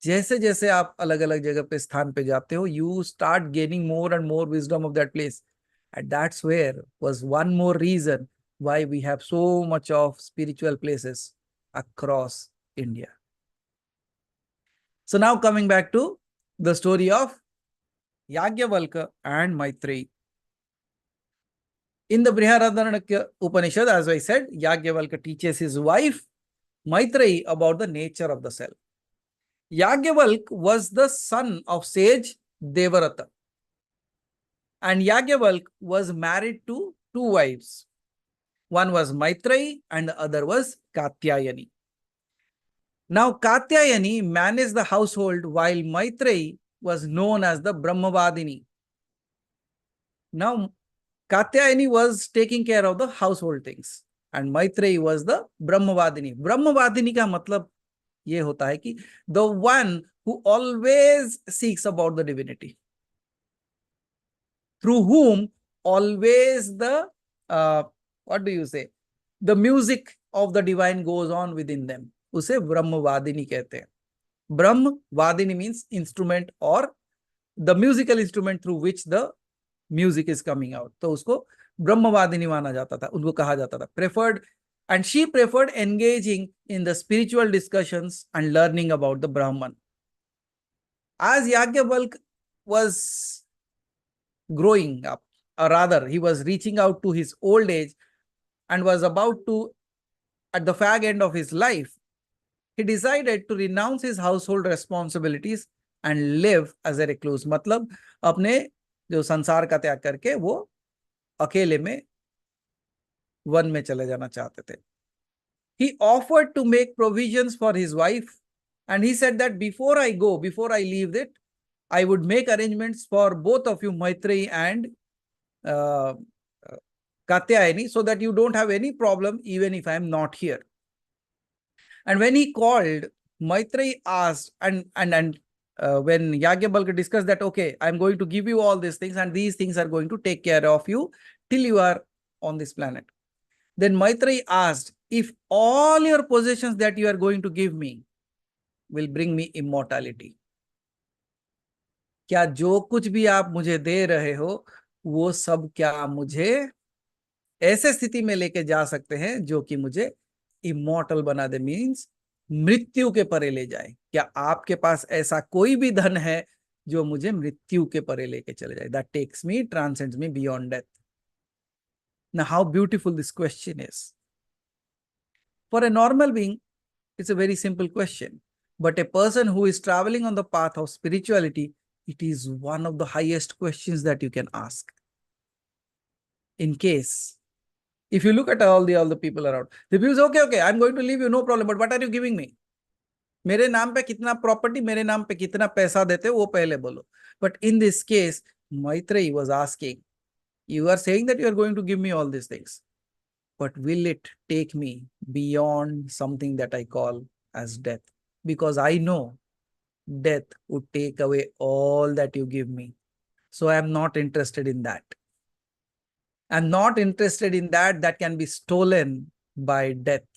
जैसे जैसे आप अलग अलग जगह पे स्थान पे जाते हो, you start gaining more and more wisdom of that place. And that's where was one more reason why we have so much of spiritual places across India. So now coming back to the story of Yagyavalkya and Maitreyi. In the Brihadaranyaka Upanishad, as I said, Yagyavalkya teaches his wife Maitreyi about the nature of the self. Yagyavalkya was the son of sage Devarata. And Yagyavalkya was married to two wives. One was Maitreyi and the other was Katyayani. Now, Katyayani managed the household while Maitreyi was known as the Brahmavadini. Now, Katyayani was taking care of the household things and Maitreyi was the Brahmavadini. Brahmavadini का मतलब ये होता है कि the one who always seeks about the divinity, through whom always the what do you say, the music of the divine goes on within them. उसे ब्रह्मवादिनी कहते हैं. Brahmavadini means instrument or the musical instrument through which the music is coming out. तो उसको ब्रह्मवादिनी माना जाता था, उनको कहा जाता था. Preferred, and she preferred engaging in the spiritual discussions and learning about the Brahman. As Yagyavalk was growing up, or rather he was reaching out to his old age and was about to, at the fag end of his life, he decided to renounce his household responsibilities and live as a recluse. मतलब अपने जो संसार का त्याग करके वो अकेले में वन में चले जाना चाहते थे. He offered to make provisions for his wife, and he said that before I leave it, I would make arrangements for both of you, Maitreyi and Katyayani, so that you don't have any problem even if I am not here. And when he called, Maitreyi asked, and when Yagyavalkya discussed that, okay, I'm going to give you all these things, and these things are going to take care of you till you are on this planet. Then Maitreyi asked, if all your possessions that you are going to give me will bring me immortality, क्या जो कुछ भी आप मुझे दे रहे हो वो सब क्या मुझे ऐसे स्थिति में लेके जा सकते हैं जो कि मुझे इमॉर्टल बना दे, मीन्स मृत्यु के परे ले जाए? क्या आपके पास ऐसा कोई भी धन है जो मुझे मृत्यु के परे लेके चले जाए? That takes me, transcends me beyond death. Now, how beautiful this question is. For a normal being, it's a very simple question. But a person who is traveling on the path of spirituality, it is one of the highest questions that you can ask. In case, if you look at all the people around, the people say, okay, I'm going to leave you, no problem, but what are you giving me? मेरे नाम पे कितना property, मेरे नाम पे कितना पैसा देते हो वो पहले बोलो. But in this case, Maitreyi was asking, you are saying that you are going to give me all these things, but will it take me beyond something that I call as death? Because I know death would take away all that you give me. So I am not interested in that. I'm not interested in that can be stolen by death.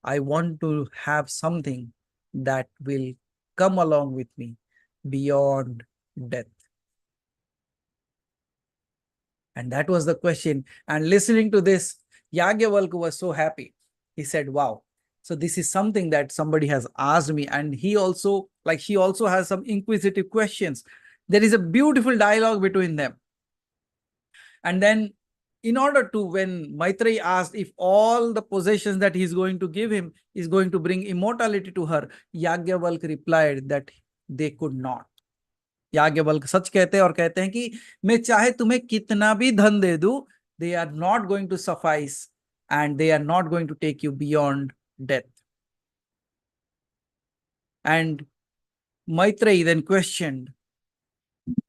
I want to have something that will come along with me beyond death. And that was the question. And listening to this, Yagyavalkya was so happy. He said, wow, so this is something that somebody has asked me. And he also has some inquisitive questions. There is a beautiful dialogue between them. And then in order to, when Maitreyi asked if all the possessions that he's going to give him is going to bring immortality to her, Yagyavalkya replied that they could not. Yajnavalkya सच कहते हैं और कहते हैं कि मैं चाहे तुम्हें कितना भी धन दे दूं, they are not going to suffice and they are not going to take you beyond death. And Maitreyi then questioned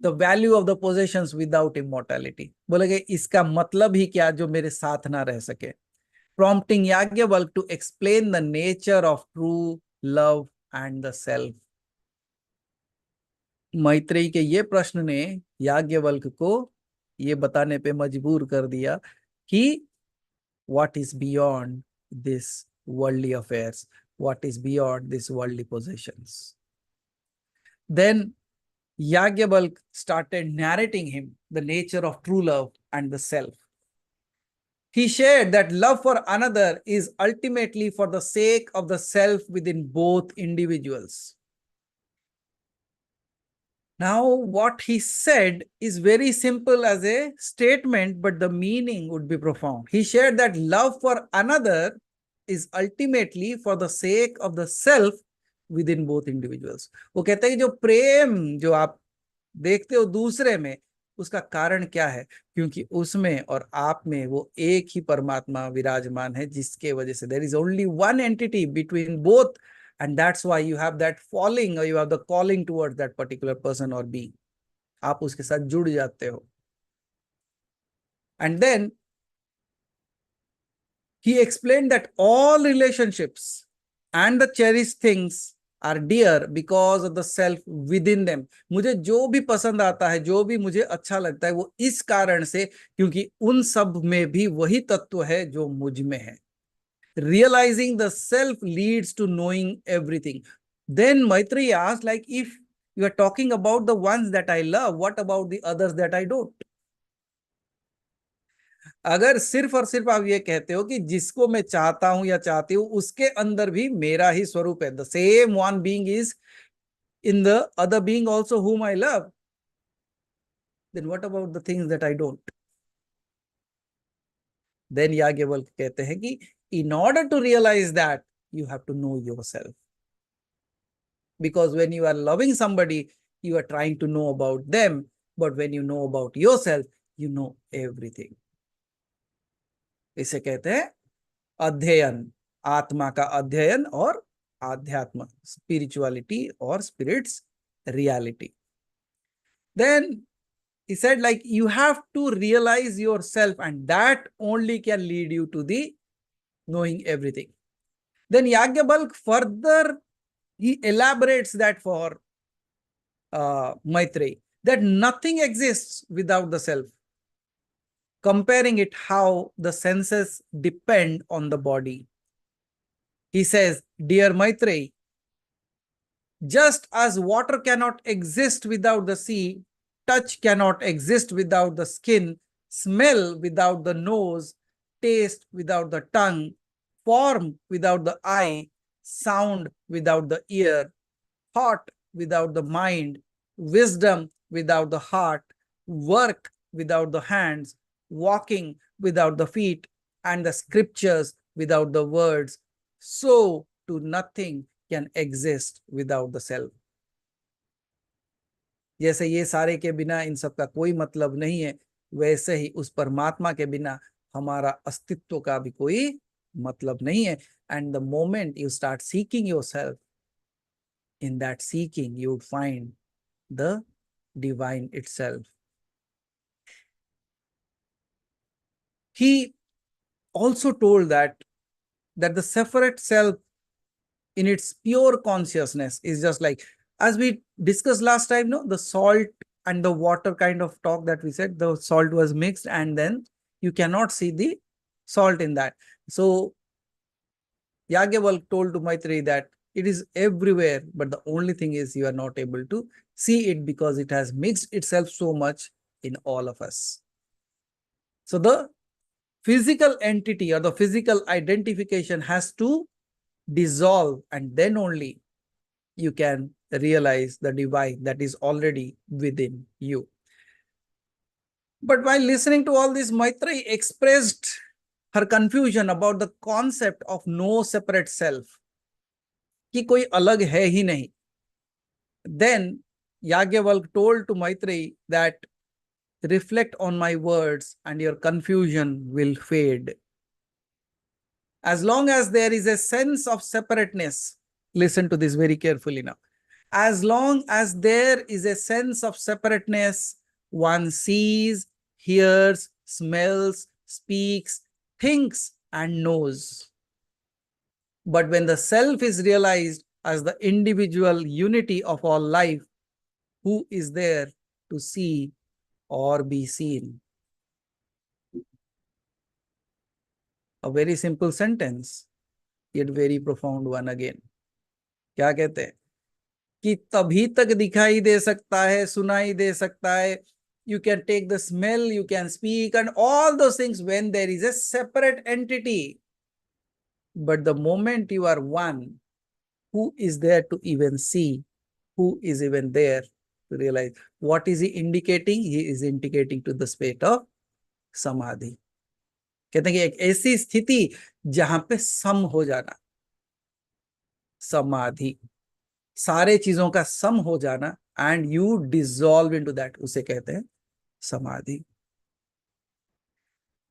the value of the possessions without immortality. बोले कि इसका मतलब ही क्या जो मेरे साथ ना रह सके? Prompting Yagyavalkya to explain the nature of true love and the self. Maitreyi के ये प्रश्न ने याज्ञवल्क्य को ये बताने पे मजबूर कर दिया कि what is beyond this worldly affairs, what is beyond this worldly possessions. Then Yagyavalkya started narrating him the nature of true love and the self. He shared that love for another is ultimately for the sake of the self within both individuals. Now, what he said is very simple as a statement, but the meaning would be profound. He shared that love for another is ultimately for the sake of the self within both individuals. वो कहते हैं कि जो प्रेम जो आप देखते हो दूसरे में, उसका कारण क्या है? क्योंकि उसमें और आप में वो एक ही परमात्मा विराजमान है, जिसके वजह से there is only one entity between both. And that's why you have that falling or you have the calling towards that particular person or being. आप उसके साथ जुड़ जाते हो. And then he explained that all relationships and the cherished things are dear because of the self within them. मुझे जो भी पसंद आता है, जो भी मुझे अच्छा लगता है, वो इस कारण से क्योंकि उन सब में भी वही तत्व है जो मुझ में है. Realizing the self leads to knowing everything. Then Maitreyi asked, like, if You are talking about the ones that I love. What about the others that I don't? अगर सिर्फ और सिर्फ आप ये कहते हो कि जिसको मैं चाहता हूं या चाहती हूं उसके अंदर भी मेरा ही स्वरूप है, the same one being is in the other being also whom I love, then what about the things that I don't? Then Yagyavalkya कहते हैं कि in order to realize that, you have to know yourself. Because when you are loving somebody, you are trying to know about them, but when you know about yourself, you know everything. इसे कहते हैं अध्ययन, आत्मा का अध्ययन और आध्यात्म, spirituality or spirits reality. Then he said, like, you have to realize yourself, and that only can lead you to the knowing everything. Then Yagyavalkya further, he elaborates that for Maitreyi, that nothing exists without the self, comparing it how the senses depend on the body. He says, dear Maitreyi, just as water cannot exist without the sea, touch cannot exist without the skin, smell without the nose, taste without the tongue, form without the eye, sound without the ear, thought without the mind, wisdom without the heart, work without the hands, walking without the feet, and the scriptures without the words, so too nothing can exist without the self. जैसे ये सारे के बिना इन सब का कोई मतलब नहीं है, वैसे ही उस परमात्मा के बिना हमारा अस्तित्व का भी कोई मतलब नहीं है. And the moment you start seeking yourself, in that seeking you would find the divine itself. He also told that the separate self in its pure consciousness is just like, as we discussed last time, no, the salt and the water kind of talk that we said, the salt was mixed and then you cannot see the salt in that. So Yagyavalkya told to Maitreyi that it is everywhere, but the only thing is you are not able to see it because it has mixed itself so much in all of us. So the physical entity or the physical identification has to dissolve, and then only you can realize the divine that is already within you. But while listening to all this, Maitreyi expressed her confusion about the concept of no separate self, कि कोई अलग है ही नहीं. Then Yagyavalkya told to Maitreyi that reflect on my words and your confusion will fade. As long as there is a sense of separateness, listen to this very carefully now. As long as there is a sense of separateness, one sees, hears, smells, speaks, thinks, and knows. But when the self is realized as the individual unity of all life, who is there to see or be seen? A very simple sentence, yet very profound one again. क्या कहते हैं कि तभी तक दिखाई दे सकता है, सुनाई दे सकता है. You can take the smell, you can speak, and all those things when there is a separate entity. But the moment you are one, who is there to even see? Who is even there to realize? What is he indicating? He is indicating to the state of Samadhi. कहते हैं कि एक ऐसी स्थिति जहां पे सम हो जाना, समाधि, सारे चीजों का सम हो जाना, and you dissolve into that, उसे कहते हैं समाधि.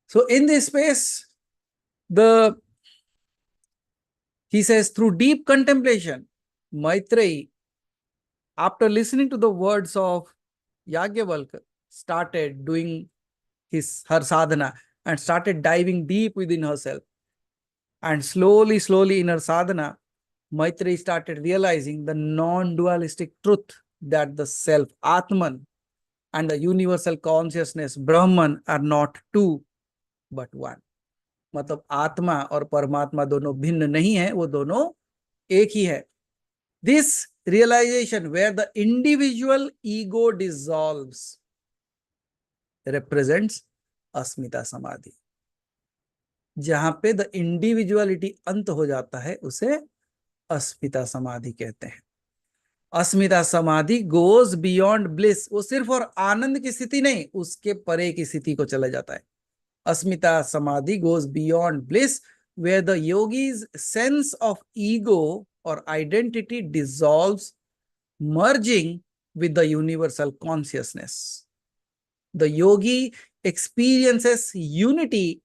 So in this space he says, through deep contemplation, Maitreyi, after listening to the words of Yagyavalkya, started doing her sadhana and started diving deep within herself. And slowly, slowly in her sadhana, Maitreyi started realizing the non-dualistic truth that the self, Atman, and the universal consciousness, Brahman, are not two, but one. मतलब आत्मा और परमात्मा दोनों भिन्न नहीं है, वो दोनों एक ही है. This realization where the individual ego dissolves represents Asmita Samadhi. जहां पे द इंडिविजुअलिटी अंत हो जाता है उसे अस्मिता समाधि कहते हैं. अस्मिता समाधि गोज बियॉन्ड ब्लिस. वो सिर्फ और आनंद की स्थिति नहीं, उसके परे की स्थिति को चला जाता है. अस्मिता समाधि goes beyond bliss where the yogi's sense of ego or identity dissolves, merging with the universal consciousness. The yogi experiences unity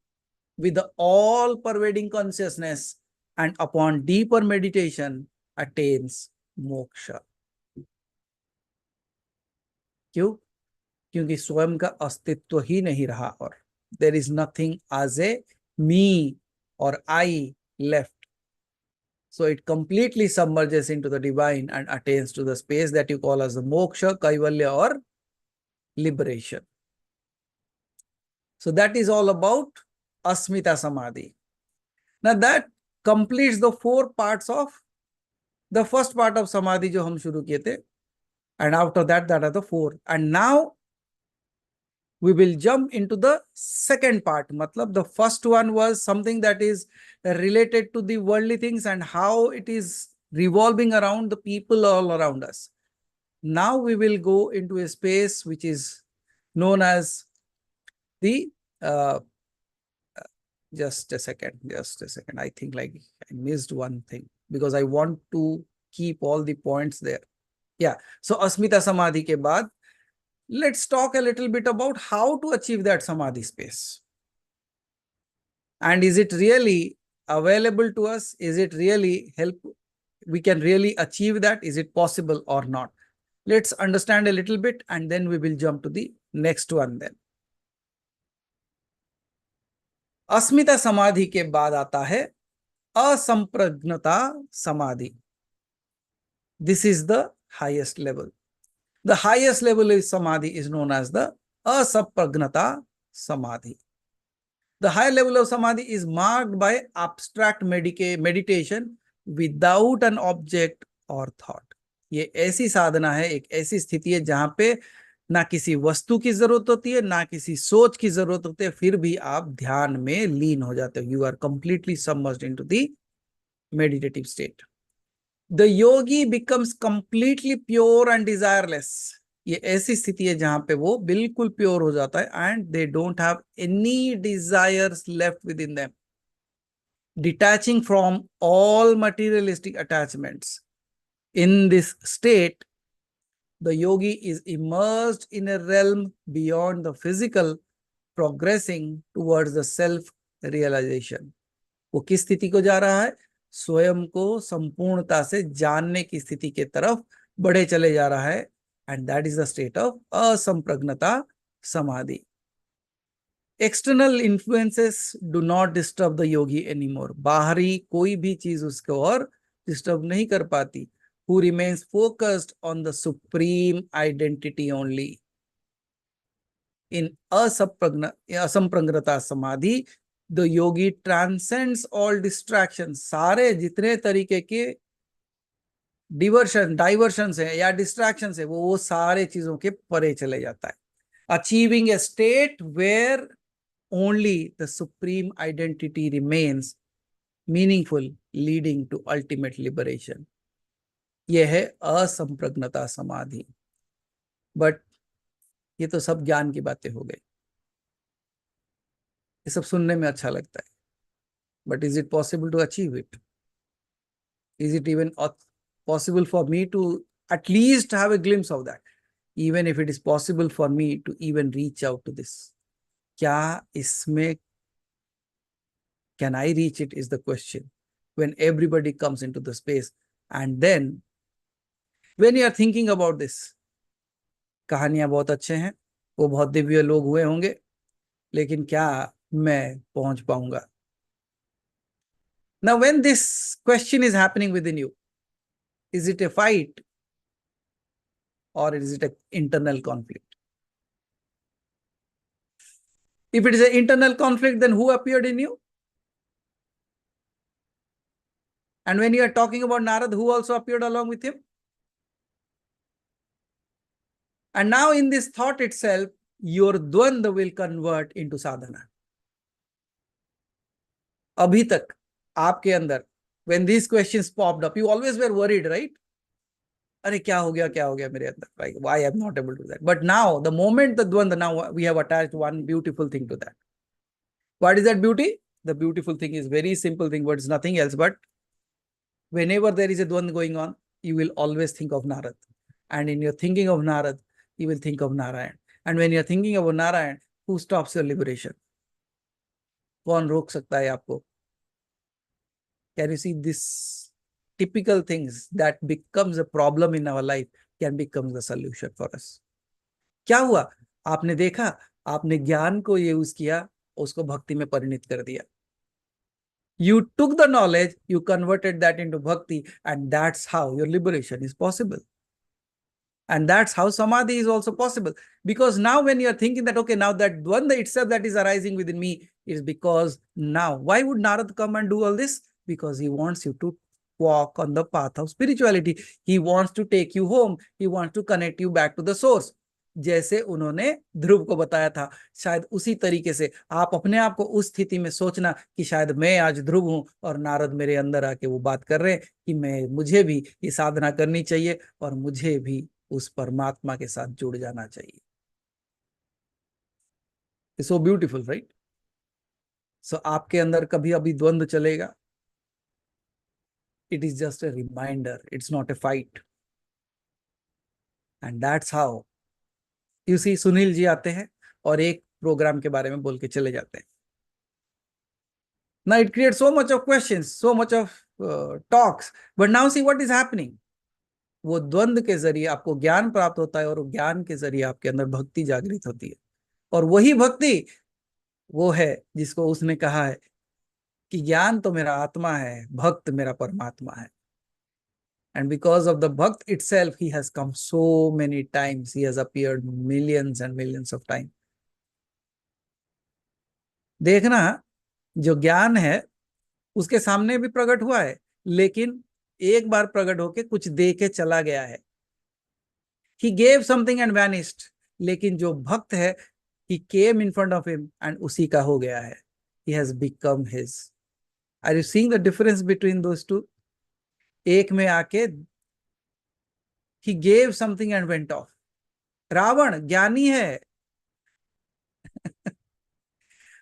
with the all-pervading consciousness and upon deeper meditation attains moksha. क्यों? क्योंकि स्वयं का अस्तित्व ही नहीं रहा और there is nothing as a me or I left. So it completely submerges into the divine and attains to the space that you call as the moksha, kaivalya or liberation. So that is all about Asmita Samadhi. Now that completes the 4 parts of the first part of Samadhi जो हम शुरू किए थे. And after that are the 4. And now we will jump into the second part. Matlab, the first one was something that is related to the worldly things and how it is revolving around the people all around us. Now we will go into a space which is known as the just a second. I think like I missed one thing because I want to keep all the points there. Yeah. So Asmita Samadhi ke baad, let's talk a little bit about how to achieve that Samadhi space. And is it really available to us? Is it really we can really achieve that? Is it possible or not? Let's understand a little bit and then we will jump to the next one then. अस्मिता समाधि के बाद आता है असंप्रज्ञता समाधि. This is the highest level. The highest level of Samadhi is known as the Asapragnata Samadhi. The higher level of Samadhi is marked by abstract meditation without an object or thought. ये ऐसी साधना है, एक ऐसी स्थिति है जहां पे ना किसी वस्तु की जरूरत होती है, ना किसी सोच की जरूरत होती है, फिर भी आप ध्यान में लीन हो जाते हो. You are completely submerged into the meditative state. The yogi becomes completely pure and desireless. ये ऐसी स्थिति है जहां पे वो बिल्कुल प्योर हो जाता है and they don't have any desires left within them. Detaching from all materialistic attachments. In this state, the yogi is immersed in a realm beyond the physical, progressing towards the self-realization. वो किस स्थिति को जा रहा है? स्वयं को संपूर्णता से जानने की स्थिति के तरफ बढ़े चले जा रहा है. And that is the state of asampragnata samadhi. External influences do not disturb the yogi anymore. बाहरी कोई भी चीज उसको और disturb नहीं कर पाती. Who remains focused on the supreme identity only. In asampragnata samadhi, the yogi transcends all distractions. सारे जितने तरीके के diversions है या distractions है, वो सारे चीजों के परे चले जाता है. Achieving a state where only the supreme identity remains meaningful, leading to ultimate liberation. यह है असंप्रज्ञता समाधि. बट ये तो सब ज्ञान की बातें हो गई, ये सब सुनने में अच्छा लगता है. But is it possible to achieve it? Is it even possible for me to at least have a glimpse of that? Even if it is possible for me to even reach out to this, क्या इसमें can I reach it is the question when everybody comes into the space. And then when you are thinking about this, कहानियां बहुत अच्छे हैं, वो बहुत दिव्य लोग हुए होंगे, लेकिन क्या मैं पहुंच पाऊंगा? Now when this question is happening within you, is it a fight or is it an internal conflict? If it is an internal conflict, then who appeared in you? And when you are talking about Narad, who also appeared along with him? And now in this thought itself, your dvandva will convert into sadhana. Abhi tak, aapke andar, when these questions popped up, you always were worried, right? अरे क्या हो गया मेरे अंदर, like why I'm not able to do that. But now the moment the dvandva, now we have attached one beautiful thing to that. What is that beauty? The beautiful thing is very simple thing, but it's nothing else. But whenever there is a dvandva going on, you will always think of Narad. And in your thinking of Narad, you will think of Narayan. And when you're thinking of Narayan, who stops your liberation? कौन रोक सकता है आपको? Can you see this typical things that becomes a problem in our life can become the solution for us? क्या हुआ? आपने देखा, आपने ज्ञान को यूज किया, उसको भक्ति में परिणित कर दिया. You took the knowledge, you converted that into bhakti, and that's how your liberation is possible. And that's how samadhi is also possible. Because now when you're thinking that, okay, now that dvandva itself that is arising within me is because now, why would Narad come and do all this? Because he wants you to walk on the path of spirituality. He wants to take you home. He wants to connect you back to the source. जैसे उन्होंने ध्रुव को बताया था, शायद उसी तरीके से आप अपने आप को उस स्थिति में सोचना कि शायद मैं आज ध्रुव हूं और नारद मेरे अंदर आके वो बात कर रहे हैं कि मुझे भी ये साधना करनी चाहिए और मुझे भी उस परमात्मा के साथ जुड़ जाना चाहिए. It's so beautiful, right? So आपके अंदर कभी अभी द्वंद्व चलेगा. It is just a reminder. It's not a fight. And that's how you see Sunil ji आते हैं और एक प्रोग्राम के बारे में बोल के चले जाते हैं. Now it creates so much of questions, so much of talks. But now see what is happening. वो द्वंद्व के जरिए आपको ज्ञान प्राप्त होता है और ज्ञान के जरिए आपके अंदर भक्ति जागृत होती है. और वही भक्ति वो है जिसको उसने कहा है कि ज्ञान तो मेरा आत्मा है, भक्त मेरा परमात्मा है. And because of the Bhakt itself, he has come so many times. He has appeared millions and millions of times. देखना, जो ज्ञान है उसके सामने भी प्रकट हुआ है, लेकिन एक बार प्रकट होके कुछ दे के चला गया है. He gave something and vanished. लेकिन जो भक्त है, he came in front of him and उसी का हो गया है. He has become his. Are you seeing the difference between those two? एक में आके he gave something and went off. Ravan ज्ञानी है.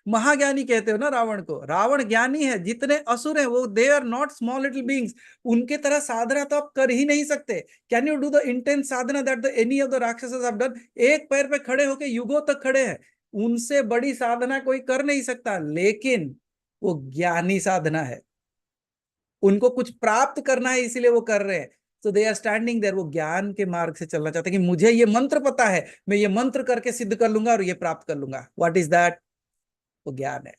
महाज्ञानी कहते हो ना रावण को. रावण ज्ञानी है. जितने असुर हैं वो they are not small little beings. उनके तरह साधना तो आप कर ही नहीं सकते. Can you do the intense sadhana that the any of the rakshasas have done? एक पैर पे खड़े होके युगों तक खड़े हैं. उनसे बड़ी साधना कोई कर नहीं सकता. लेकिन वो ज्ञानी साधना है. उनको कुछ प्राप्त करना है, इसीलिए वो कर रहे हैं. So they are standing there. वो ज्ञान के मार्ग से चलना चाहते हैं कि मुझे ये मंत्र पता है, मैं ये मंत्र करके सिद्ध कर लूंगा और ये प्राप्त कर लूंगा. What is that? वो ज्ञान है.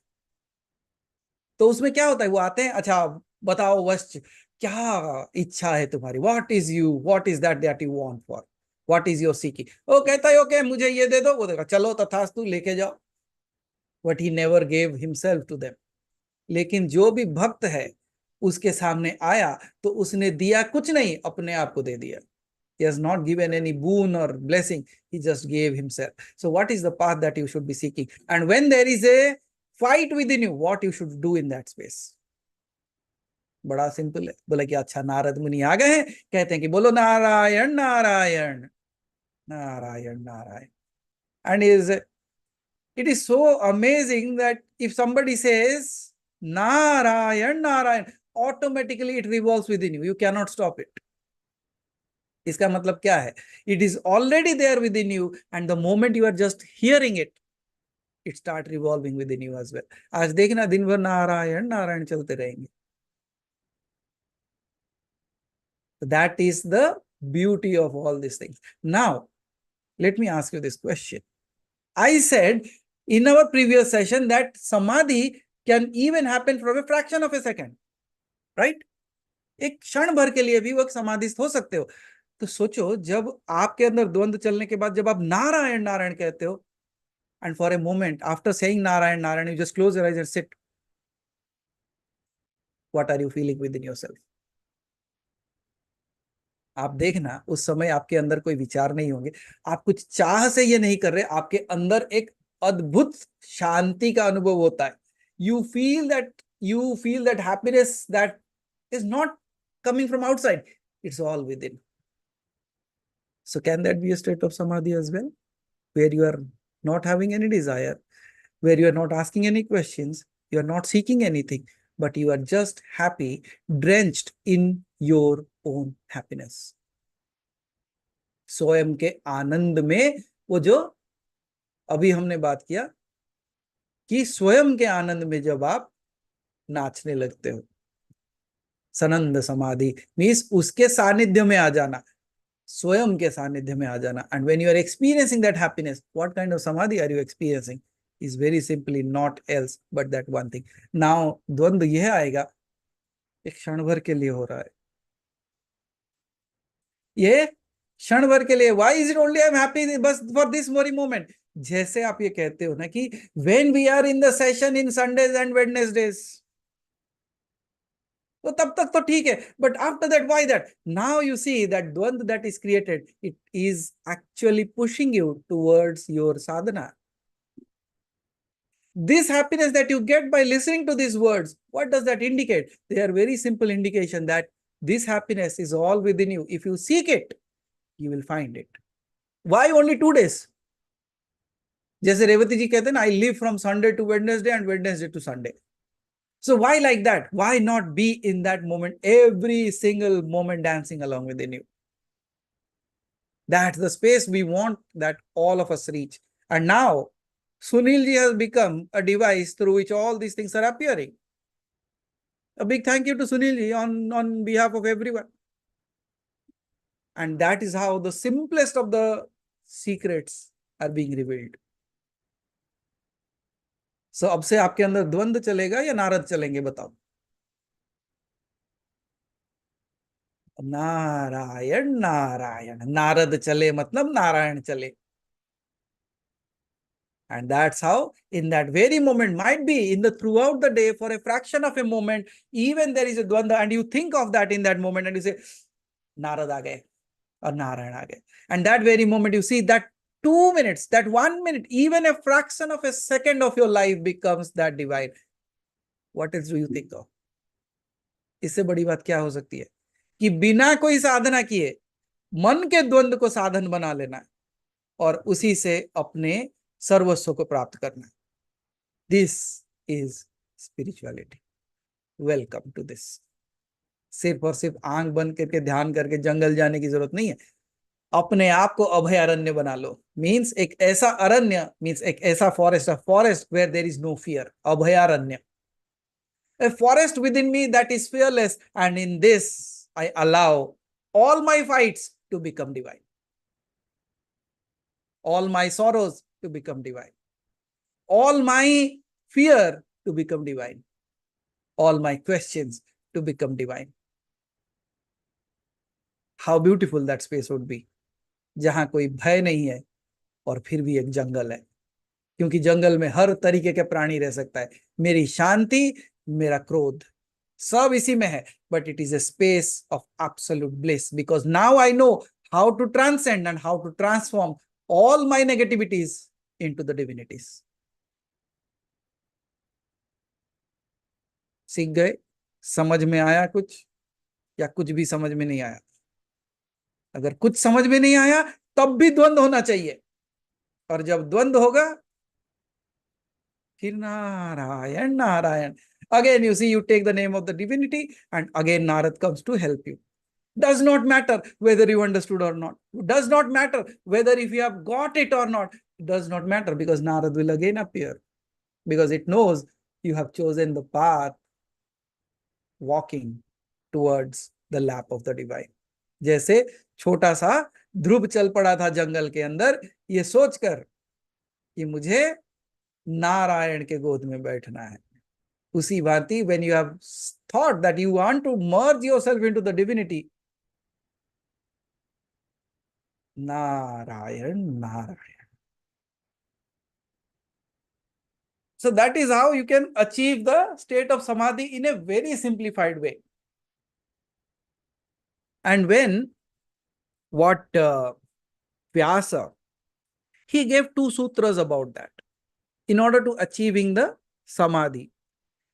तो उसमें क्या होता है, वो आते हैं, अच्छा बताओ वश्च, क्या इच्छा है तुम्हारी? What is you? What is that you want for? What is your seeking? वो कहता है ओके मुझे ये दे दो. वो देखा चलो तथास्तु लेके जाओ. But he never gave himself to them. लेकिन जो भी भक्त है उसके सामने आया तो उसने दिया कुछ नहीं, अपने आप को दे दिया. He has not given any boon or blessing. He just gave himself. So what is the path that you should be seeking? And when there is a fight within you, what you should do in that space? बड़ा simple है. बोला कि अच्छा नारद मुनि आ गए हैं, कहते हैं कि बोलो Narayan Narayan Narayan Narayan. And it is so amazing that if somebody says Narayan Narayan, automatically it revolves within you. You cannot stop it. इसका मतलब क्या है? It is already there within you, and the moment you are just hearing it, it start revolving within you as well. आज देखना दिन भर नारायण नारायण चलते रहेंगे. That is the beauty of all these things. Now, let me ask you this question. I said in our previous session that samadhi can even happen from a fraction of a second, right? एक क्षण भर के लिए भी वो समाधिस्थ हो सकते हो. तो सोचो जब आपके अंदर द्वंद्व चलने के बाद जब आप नारायण नारायण कहते हो, and for a moment after saying Narayan Narayan you just close your eyes and sit. What are you feeling within yourself? आप देखना उस समय आपके अंदर कोई विचार नहीं होंगे, आप कुछ चाह से ये नहीं कर रहे, आपके अंदर एक अद्भुत शांति का अनुभव होता है. You feel that happiness that is not coming from outside, it's all within. So can that be a state of samadhi as well, where you are not having any desire, where you are not asking any questions, you are not seeking anything, but you are just happy, drenched in your own happiness. स्वयं के आनंद में, वो जो अभी हमने बात किया कि स्वयं के आनंद में जब आप नाचने लगते हो, सनंद समाधि मीन्स उसके सानिध्य में आ जाना, स्वयं के सानिध्य में आ जाना. And when you are experiencing that happiness, what kind of samadhi are you experiencing is very simply not else but that one thing. Now द्वंद्व यह आएगा, एक क्षण भर के लिए हो रहा है, ये क्षण भर के लिए. Why is it only I am happy बस फॉर दिस वेरी मोमेंट. जैसे आप ये कहते हो ना कि when we are in the session in Sundays and Wednesdays, तो तब तक तो ठीक है, but after that why that. Now you see that dvandva that is created, it is actually pushing you towards your sadhana. This happiness that you get by listening to these words, what does that indicate? They are very simple indication that this happiness is all within you. If you seek it, you will find it. Why only 2 days? जैसे रेवती जी कहते हैं ना, I live from Sunday to Wednesday and Wednesday to Sunday. So why like that? Why not be in that moment, every single moment dancing along within you? That's the space we want that all of us reach. And now Sunil ji has become a device through which all these things are appearing. A big thank you to Sunil ji on behalf of everyone. And that is how the simplest of the secrets are being revealed. So अब से आपके अंदर द्वंद्व चलेगा या नारद चलेंगे, बताओ? नारायण नारायण, नारद चले मतलब नारायण चले. And that's how in that very moment, might be in the throughout the day, for a fraction of a moment, even there is a dvandva, and you think of that in that moment and you say, Narad aa gaye or Narayan aa gaye. And that very moment you see that 2 minutes, that 1 minute, even a fraction of a second of your life becomes that divine. What else do you think of? इससे बड़ी बात क्या हो सकती है कि बिना कोई साधना किए मन के द्वंद्व को साधन बना लेना और उसी से अपने सर्वस्व को प्राप्त करना. This is spirituality. Welcome to this. सिर्फ और सिर्फ आंख बंद करके ध्यान करके जंगल जाने की जरूरत नहीं है. अपने आप को अभयारण्य बना लो. मीन्स एक ऐसा अरण्य, मीन्स एक ऐसा forest, a forest where there is no fear. अभयारण्य, a forest within me that is fearless, and in this I allow all my fights to become divine, all my sorrows to become divine, all my fear to become divine, all my questions to become divine. How beautiful that space would be, जहां कोई भय नहीं है और फिर भी एक जंगल है, क्योंकि जंगल में हर तरीके के प्राणी रह सकता है. मेरी शांति, मेरा क्रोध, सब इसी में है, but it is a space of absolute bliss, because now I know how to transcend and how to transform all my negativities into the divinities. सीख गए? समझ में आया कुछ या कुछ भी समझ में नहीं आया? अगर कुछ समझ में नहीं आया तब भी द्वंद्व होना चाहिए, और जब द्वंद्व होगा फिर Narayan Narayan. Again, you see, you take the name of the divinity, and again Narad comes to help you. Does not matter whether you understood or not. Does not matter whether if you have got it or not. It does not matter, because Narad will again appear, because it knows you have chosen the path walking towards the lap of the divine. जैसे छोटा सा ध्रुव चल पड़ा था जंगल के अंदर, ये सोचकर कि मुझे नारायण के गोद में बैठना है. उसी भांति, when you have thought that you want to merge yourself into the divinity, Narayan, Narayan. So that is how you can achieve the state of samadhi in a very simplified way. And when what Vyasa, he gave 2 sutras about that in order to achieving the Samadhi.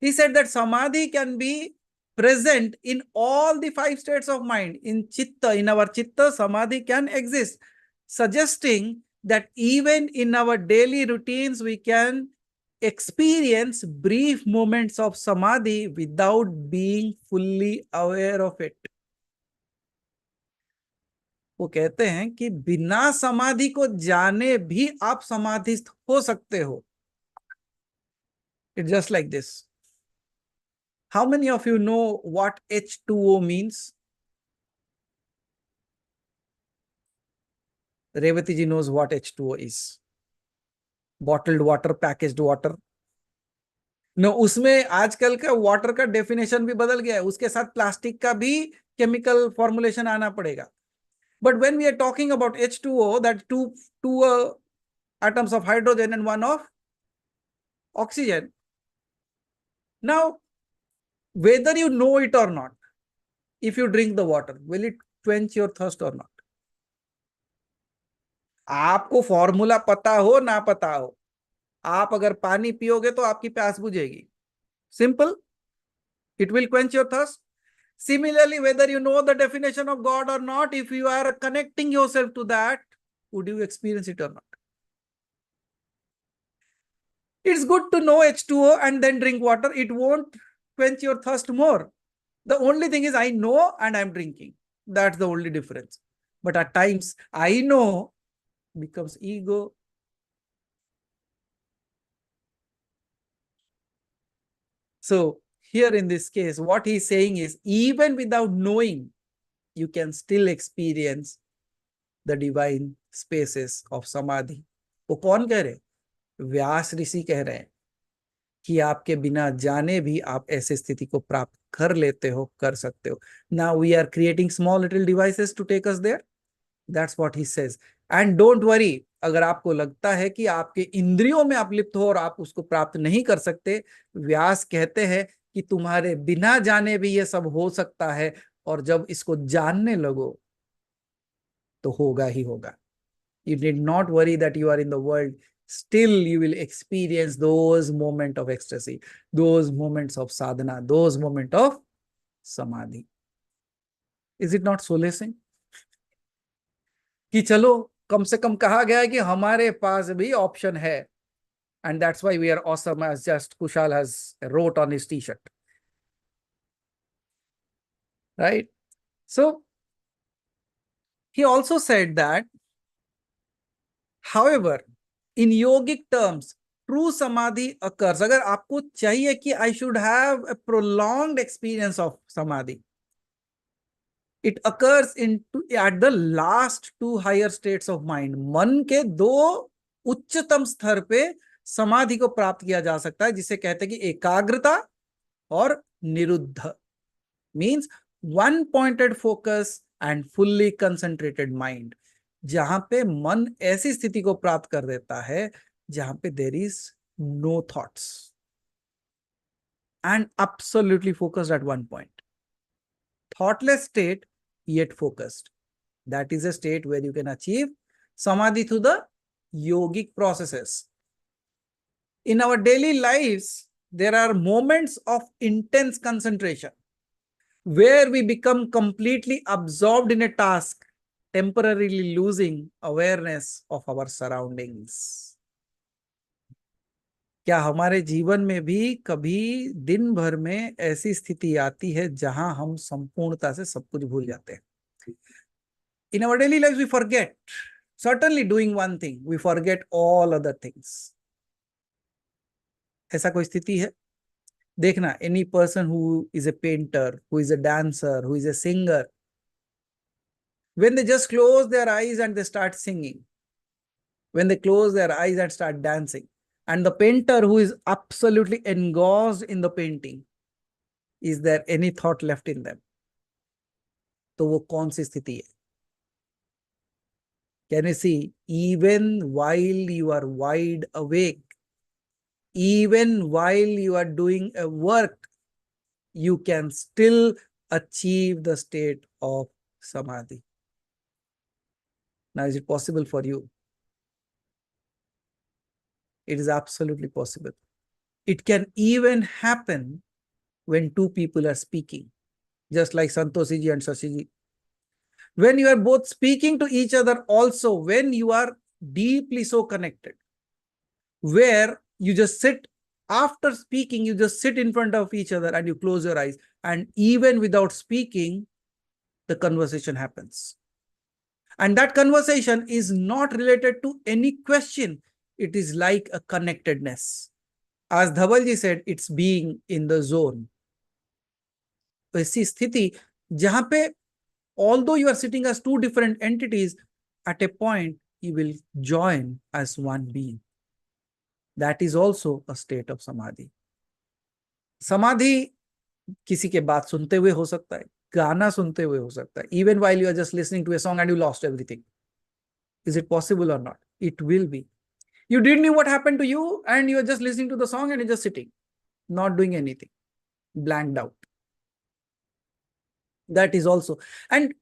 He said that Samadhi can be present in all the 5 states of mind. In Chitta, in our Chitta, Samadhi can exist, suggesting that even in our daily routines, we can experience brief moments of Samadhi without being fully aware of it. वो कहते हैं कि बिना समाधि को जाने भी आप समाधिस्थ हो सकते हो. It's just like this. How many of you know what H2O means? Revati ji knows what H2O is. Bottled water, packaged water. No, उसमें आजकल का वाटर का डेफिनेशन भी बदल गया है. उसके साथ प्लास्टिक का भी केमिकल फॉर्मुलेशन आना पड़ेगा. But when we are talking about H2O, that two atoms of hydrogen and 1 of oxygen. Now, whether you know it or not, if you drink the water, will it quench your thirst or not? आपको formula पता हो ना पता हो, आप अगर पानी पियोगे तो आपकी प्यास बुझेगी. Simple. It will quench your thirst. Similarly, whether you know the definition of God or not, if you are connecting yourself to that, would you experience it or not? It's good to know H2O and then drink water. It won't quench your thirst more. The only thing is I know and I'm drinking. That's the only difference. But at times, I know becomes ego. So here in this case, what he's saying is, even without knowing, you can still experience the divine spaces of Samadhi. वो कौन कह रहे? व्यास ऋषि कह रहे हैं कि आपके बिना जाने भी आप ऐसे स्थिति को प्राप्त कर लेते हो, कर सकते हो. Now we are creating small little devices to take us there. That's what he says. And don't worry, अगर आपको लगता है कि आपके इंद्रियों में आप लिप्त हो और आप उसको प्राप्त नहीं कर सकते, व्यास कहते हैं कि तुम्हारे बिना जाने भी ये सब हो सकता है, और जब इसको जानने लगो तो होगा ही होगा. You need not worry that you are in the world. Still you will experience those moments of ecstasy, those moments of sadhana, those moments of samadhi. Is it not solacing? कि चलो कम से कम कहा गया है कि हमारे पास भी ऑप्शन है. And that's why we are awesome, as just Kushal has wrote on his t-shirt. Right? So he also said that, however, in yogic terms, true samadhi occurs. अगर आपको चाहिए कि I should have a prolonged experience of samadhi, it occurs at the last 2 higher states of mind. मन के 2 उच्चतम स्तर पे समाधि को प्राप्त किया जा सकता है, जिसे कहते हैं कि एकाग्रता और निरुद्ध. Means one pointed focus and fully concentrated mind. जहां पे मन ऐसी स्थिति को प्राप्त कर देता है जहां पे there is no thoughts and absolutely focused at one point. Thoughtless state, yet focused. That is a state where you can achieve samadhi through the yogic processes. In our daily lives, there are moments of intense concentration where we become completely absorbed in a task, temporarily losing awareness of our surroundings. क्या हमारे जीवन में भी कभी दिन भर में ऐसी स्थिति आती है जहां हम संपूर्णता से सब कुछ भूल जाते हैं? In our daily lives, we forget. Certainly doing one thing, we forget all other things. ऐसा कोई स्थिति है? देखना, any person who is a painter, who is a dancer, who is a singer, when they just close their eyes and they start singing, when they close their eyes and start dancing, and the painter who is absolutely engrossed in the painting, is there any thought left in them? तो वो कौन सी स्थिति है? Can you see, even while you are wide awake, even while you are doing a work, you can still achieve the state of samadhi. Now, is it possible for you? It is absolutely possible. It can even happen when two people are speaking, just like Santoshiji and Shashiji. When you are both speaking to each other, also when you are deeply so connected, where you just sit after speaking, you just sit in front of each other and you close your eyes, and even without speaking, the conversation happens. And that conversation is not related to any question. It is like a connectedness. As Dhavalji said, it's being in the zone. ऐसी स्थिति जहां पे although you are sitting as two different entities, at a point you will join as one being. That is also a state of samadhi. Samadhi किसी के बात सुनते हुए हो सकता है, गाना सुनते हुए हो सकता है, even while you are just listening to a song and you lost everything. Is it possible or not? It will be. You didn't know what happened to you and you are just listening to the song and you're just sitting, not doing anything, blanked out. That is also. And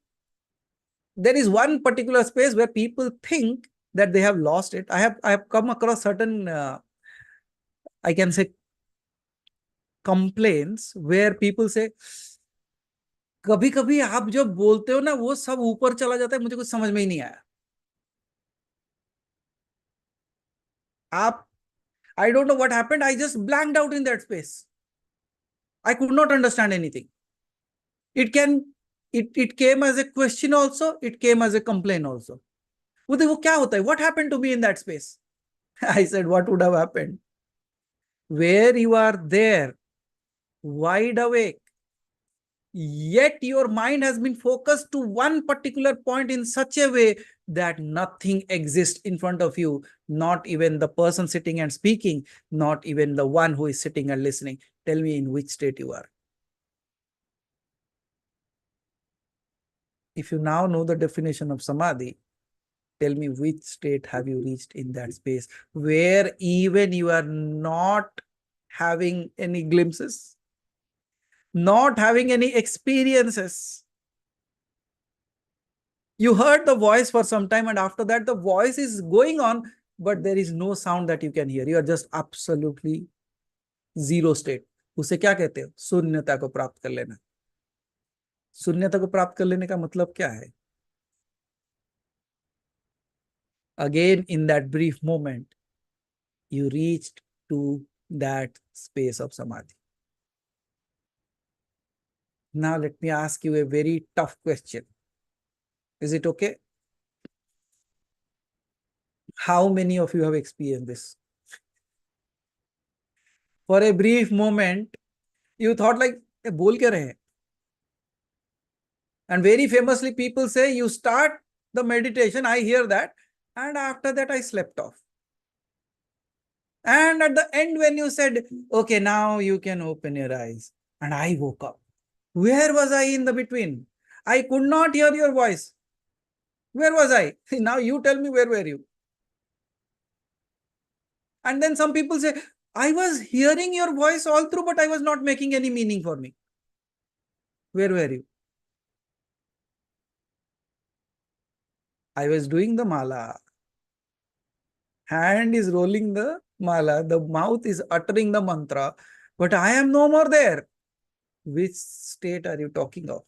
there is one particular space where people think that they have lost it. I have come across certain, I can say, complaints where people say, कभी कभी आप जब बोलते हो ना वो सब ऊपर चला जाता है, मुझे कुछ समझ में ही नहीं आया. आप, I don't know what happened. I just blanked out in that space. I could not understand anything. It came as a question also. It came as a complaint also. वो क्या होता है? What happened to me in that space? I said, what would have happened? Where you are there, wide awake, yet your mind has been focused to one particular point in such a way that nothing exists in front of you, not even the person sitting and speaking, not even the one who is sitting and listening. Tell me in which state you are. If you now know the definition of samadhi, tell me which state have you reached in that space where even you are not having any glimpses, not having any experiences. You heard the voice for some time and after that the voice is going on, but there is no sound that you can hear. You are just absolutely zero state. उसे क्या कहते हो? शून्यता को प्राप्त कर लेना. शून्यता को प्राप्त कर लेने का मतलब क्या है? Again, in that brief moment, you reached to that space of samadhi. Now, let me ask you a very tough question. Is it okay? How many of you have experienced this? For a brief moment, you thought like, बोल क्या रहे हैं? And very famously, people say, you start the meditation, I hear that, and after that, I slept off. And at the end, when you said, okay, now you can open your eyes, and I woke up. Where was I in the between? I could not hear your voice. Where was I? Now you tell me, where were you? And then some people say, I was hearing your voice all through, but I was not making any meaning for me. Where were you? I was doing the mala. Hand is rolling the mala. The mouth is uttering the mantra, but I am no more there. Which state are you talking of?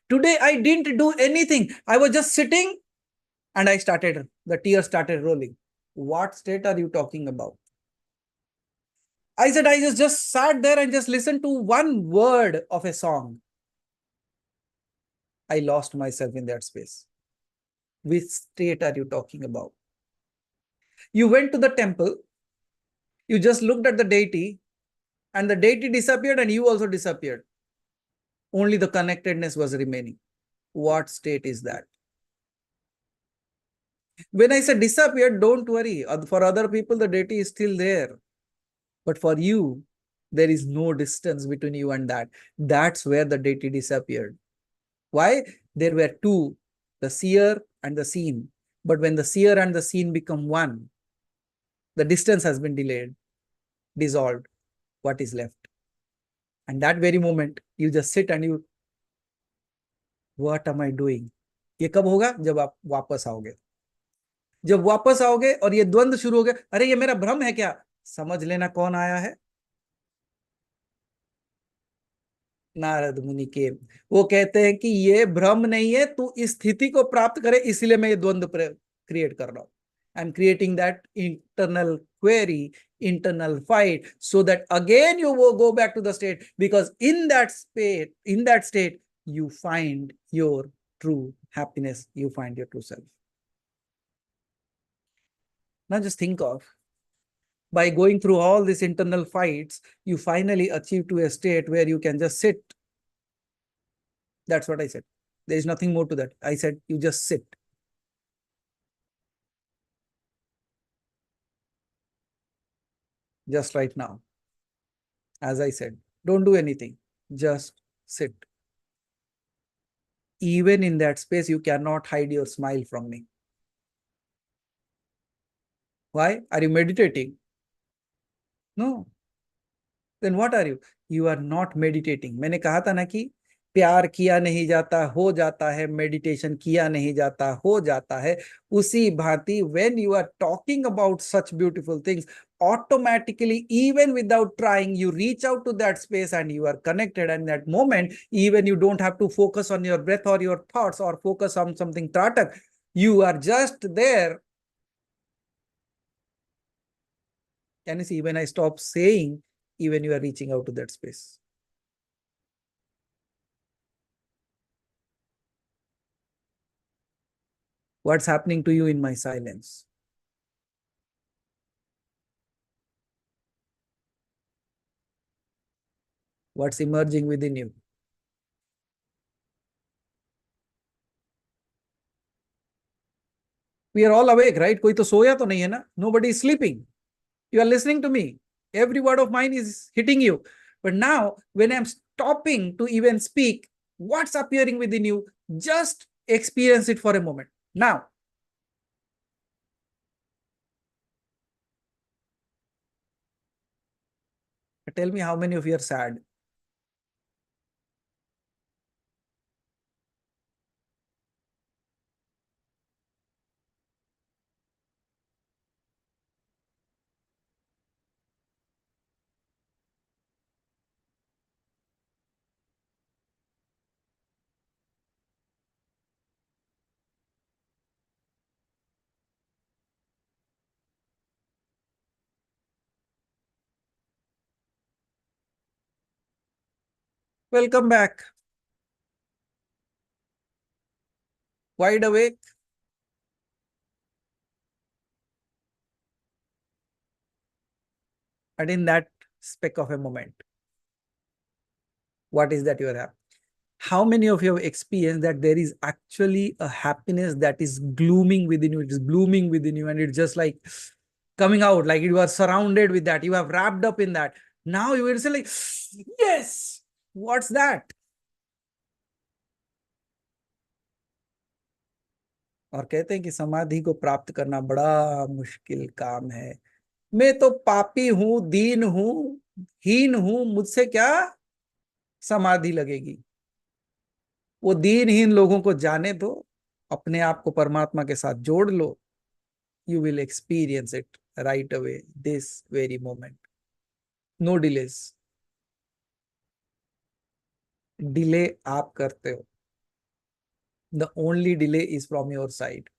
Today, I didn't do anything. I was just sitting and the tears started rolling. What state are you talking about? I said, I just sat there and just listened to one word of a song. I lost myself in that space. Which state are you talking about? You went to the temple, you just looked at the deity, and the deity disappeared and you also disappeared. Only the connectedness was remaining. What state is that? When I say disappeared, don't worry. For other people, the deity is still there. But for you, there is no distance between you and that. That's where the deity disappeared. Why? There were two, the seer and the seen. But when the seer and the seen become one, the distance has been delayed, dissolved. What is left? And that very moment, you just sit and what am I doing? ये कब होगा? जब आप वापस आओगे। जब वापस आओगे और ये द्वंद्व शुरू हो गया, अरे ये मेरा भ्रम है क्या, समझ लेना कौन आया है? नारद मुनि के। वो कहते हैं कि ये भ्रम नहीं है, तू इस स्थिति को प्राप्त करे, इसलिए मैं ये द्वंद्व क्रिएट कर रहा हूं। I am creating that internal query, internal fight, so that again you will go back to the state, because in that state you find your true happiness, you find your true self. Now just think of, by going through all these internal fights, you finally achieve to a state where you can just sit. That's what I said. There is nothing more to that. I said you just sit. Just right now. As I said, don't do anything. Just sit. Even in that space, you cannot hide your smile from me. Why? Are you meditating? No. Then what are you? You are not meditating. मैंने कहा था ना कि प्यार किया नहीं जाता, हो जाता है, मेडिटेशन किया नहीं जाता, हो जाता है। उसी भांति when you are talking about such beautiful things, automatically, even without trying, you reach out to that space and you are connected. And that moment, even you don't have to focus on your breath or your thoughts or focus on something tratak. You are just there. Can you see, when I stop saying, even you are reaching out to that space. What's happening to you in my silence? What's emerging within you? We are all awake, right? कोई तो सोया तो नहीं है ना? Nobody is sleeping. You are listening to me. Every word of mine is hitting you. But now, when I'm stopping to even speak, what's appearing within you? Just experience it for a moment. Now, tell me how many of you are sad? Welcome back. Wide awake. And in that speck of a moment, what is that you are having? How many of you have experienced that there is actually a happiness that is glooming within you? It is blooming within you, and it's just like coming out, like you are surrounded with that. You have wrapped up in that. Now you will say like, yes, what's that? और कहते हैं कि समाधि को प्राप्त करना बड़ा मुश्किल काम है। मैं तो पापी हूं, दीन हूं, हीन हूं, मुझसे क्या समाधि लगेगी? वो दीनहीन लोगों को जाने दो, अपने आप को परमात्मा के साथ जोड़ लो। You will experience it right away, this very moment. No delays. Delay आप करते हो. The only delay is from your side.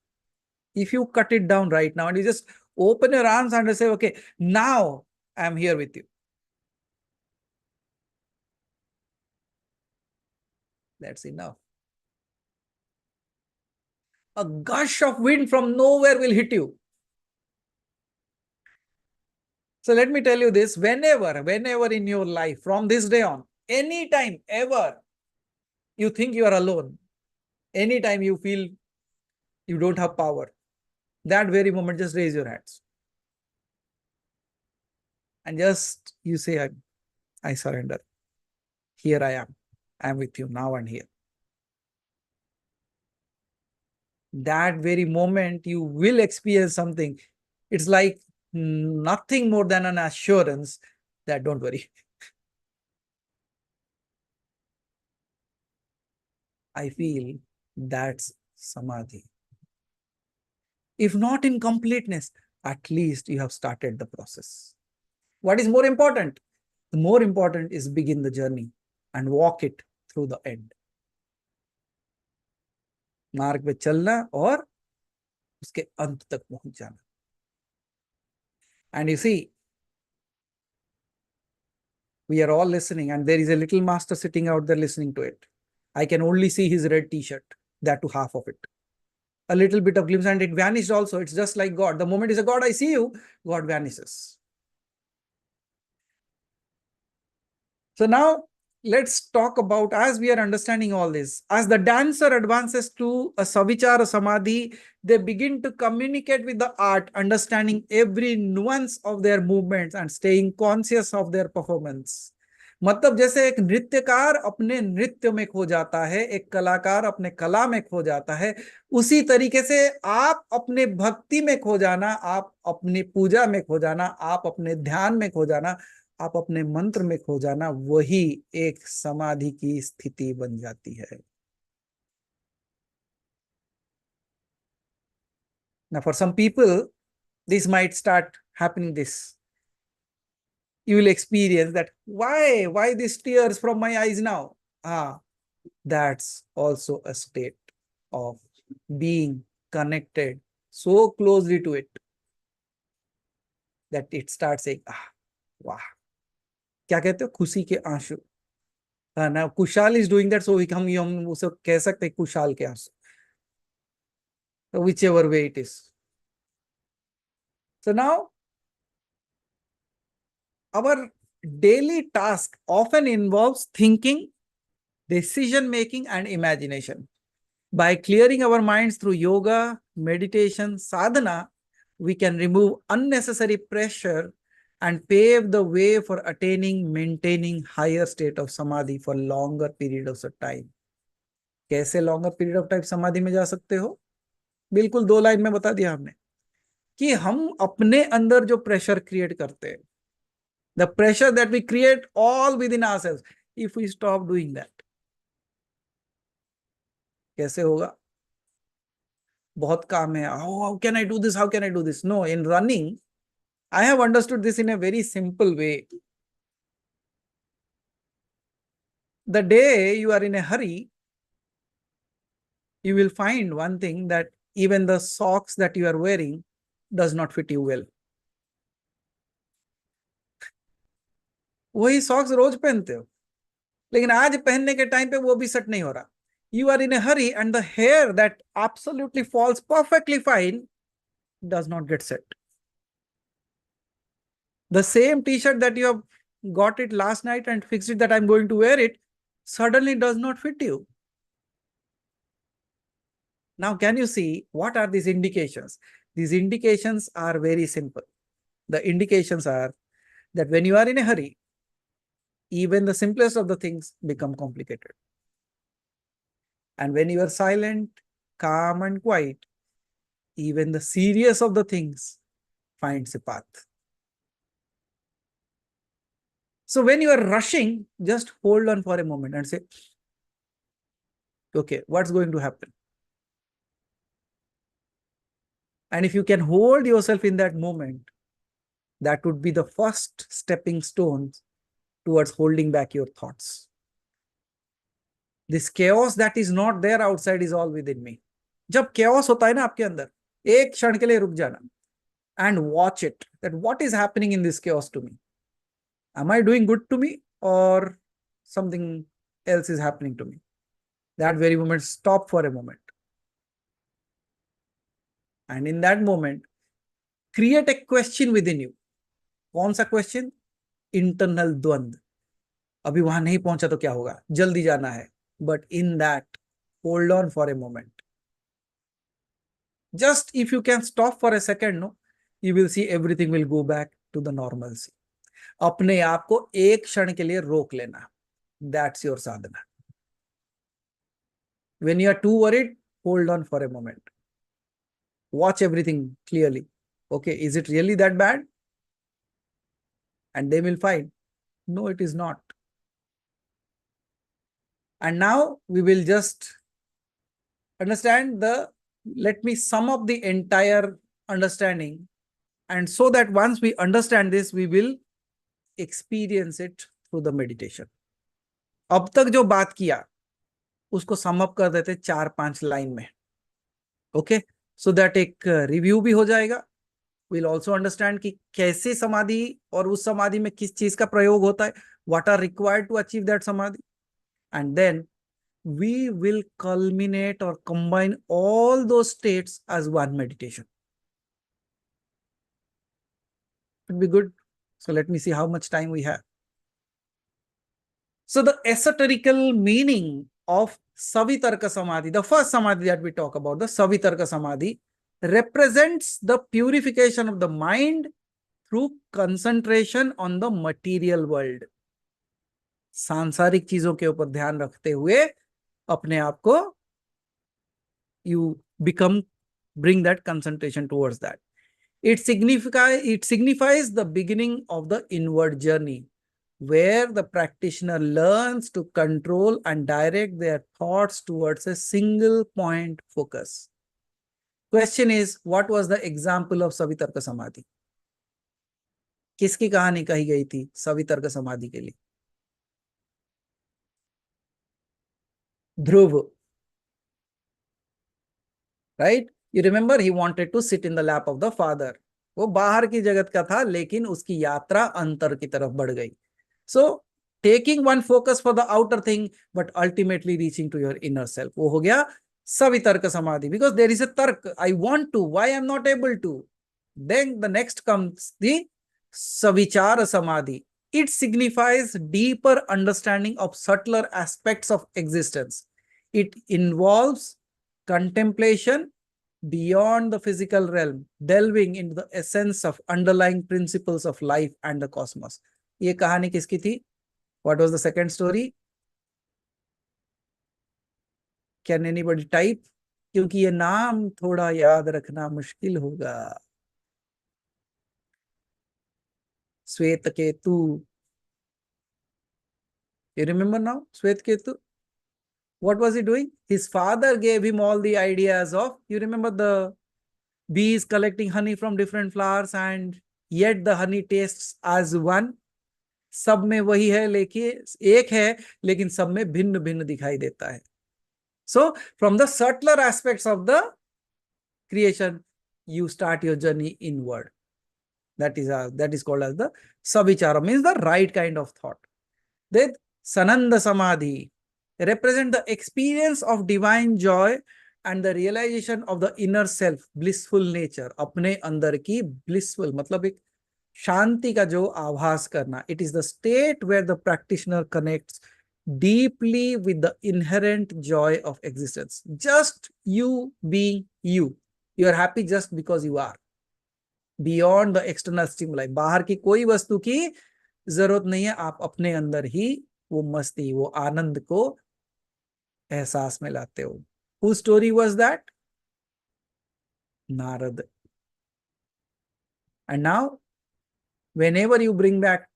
If you cut it down right now and you just open your arms and say, okay, now I'm here with you. That's enough. A gush of wind from nowhere will hit you. So let me tell you this, whenever in your life, from this day on, anytime, ever, you think you are alone, anytime you feel you don't have power, that very moment, just raise your hands. And just you say, I surrender. Here I am. I am with you now and here. That very moment, you will experience something. It's like nothing more than an assurance that don't worry. I feel that's Samadhi. If not in completeness, at least you have started the process. What is more important? The more important is begin the journey and walk it through the end. मार्ग पे चलना और उसके अंत तक पहुंच जाना. And you see, we are all listening, and there is a little master sitting out there listening to it. I can only see his red t-shirt, that to half of it. A little bit of glimpse, and it vanished also. It's just like God. The moment he says, God, I see you, God vanishes. So now let's talk about, as we are understanding all this, as the dancer advances to a Savichara Samadhi, they begin to communicate with the art, understanding every nuance of their movements and staying conscious of their performance. मतलब जैसे एक नृत्यकार अपने नृत्य में खो जाता है, एक कलाकार अपने कला में खो जाता है, उसी तरीके से आप अपने भक्ति में खो जाना, आप अपनी पूजा में खो जाना, आप अपने ध्यान में खो जाना, आप अपने मंत्र में खो जाना, वही एक समाधि की स्थिति बन जाती है. Now for some people, this might start happening this. You will experience that, why these tears from my eyes now? That's also a state of being connected so closely to it that it starts saying, wow. क्या कहते हो? खुशी के आंसू. Now Kushal is doing that, so हम उसे कह सकते हैं कुशाल के आंसू. So whichever way it is. So now our daily task often involves thinking, decision making, and imagination. By clearing our minds through yoga, meditation, sadhana, we can remove unnecessary pressure and pave the way for attaining, maintaining higher state of samadhi for longer periods of time. कैसे longer period of time समाधि में जा सकते हो? बिल्कुल 2 line में बता दिया हमने कि हम अपने अंदर जो प्रेशर क्रिएट करते हैं, the pressure that we create all within ourselves, if we stop doing that, कैसे होगा? बहुत काम है. How can I do this? How can I do this? No, in running, I have understood this in a very simple way. The day you are in a hurry, you will find one thing, that even the socks that you are wearing does not fit you well. वही socks रोज पहनते हो, लेकिन आज पहनने के time पे वो भी सेट नहीं हो रहा. You are in a hurry and the hair that absolutely falls perfectly fine does not get set. The same t-shirt that you have got it last night and fixed it that I'm going to wear it, suddenly does not fit you. Now, can you see what are these indications? These indications are very simple. The indications are that when you are in a hurry, even the simplest of the things become complicated. And when you are silent, calm, and quiet, even the serious of the things finds a path. So when you are rushing, just hold on for a moment and say, okay, what's going to happen? And if you can hold yourself in that moment, that would be the first stepping stone towards holding back your thoughts. This chaos that is not there outside is all within me. जब chaos होता है ना आपके अंदर, एक क्षण के लिए रुक जाना and watch it, that what is happening in this chaos to me? Am I doing good to me or something else is happening to me? That very moment, stop for a moment. And in that moment, create a question within you. कौन सा question? Internal द्वंद. अभी वहां नहीं पहुंचा तो क्या होगा? जल्दी जाना है. But in that, hold on for a moment. Just if you can stop for a second, no, you will see everything will go back to the normalcy. अपने आप को एक क्षण के लिए रोक लेना. That's your sadhana. When you are too worried, hold on for a moment. Watch everything clearly. Okay, is it really that bad? And they will find, no, it is not. And now we will just understand let me sum up the entire understanding. And so that once we understand this, we will experience it through the meditation. अब तक जो बात किया उसको sum up कर देते 4-5 line में. Okay, so that एक रिव्यू भी हो जाएगा. विल ऑल्सो अंडरस्टैंड कि कैसे समाधि और उस समाधि में किस चीज का प्रयोग होता है, what are required to achieve that samadhi. And then we will culminate or combine all those states as one meditation. Would be good. So let me see how much time we have. So the esoterical meaning of Savitarka Samadhi, the first Samadhi that we talk about, the Savitarka Samadhi, represents the purification of the mind through concentration on the material world. सांसारिक चीजों के ऊपर ध्यान रखते हुए अपने आप को you bring that concentration towards that. It signifies the beginning of the inward journey, where the practitioner learns to control and direct their thoughts towards a single point focus. Question is, what was the example of Savitarka Samadhi? किसकी कहानी कही गई थी सवितर्क समाधि के लिए? ध्रुव, right? You remember he wanted to sit in the lap of the father. वो बाहर की जगत का था, लेकिन उसकी यात्रा अंतर की तरफ बढ़ गई. So taking one focus for the outer thing, but ultimately reaching to your inner self. वो हो गया Savitarka Samadhi, because there is a tark. I want to, why I'm not able to? Then the next comes the Savichara Samadhi. It signifies deeper understanding of subtler aspects of existence. It involves contemplation beyond the physical realm, delving into the essence of underlying principles of life and the cosmos. ये कहानी किसकी थी? What was the second story? Can anybody type? क्योंकि ये नाम थोड़ा याद रखना मुश्किल होगा. Savitarka. You remember now? Savitarka. What was he doing? His father gave him all the ideas of, you remember the bees collecting honey from different flowers, and yet the honey tastes as one. सब में वही है, लेकिन एक है, लेकिन सब में भिन्न भिन्न दिखाई देता है. So from the subtler aspects of the creation, you start your journey inward. That is called as the Savichara, means the right kind of thought. Then Sananda Samadhi represent the experience of divine joy and the realization of the inner self, blissful nature. अपने अंदर की blissful मतलब एक शांति का जो आभास करना. It is the state where the practitioner connects deeply with the inherent joy of existence. Just you being you. You are happy just because you are. Beyond the external stimuli. बाहर की कोई वस्तु की जरूरत नहीं है. आप अपने अंदर ही वो मस्ती, वो आनंद को एहसास में लाते हो. Whose story was that? Narad. And now, whenever you bring back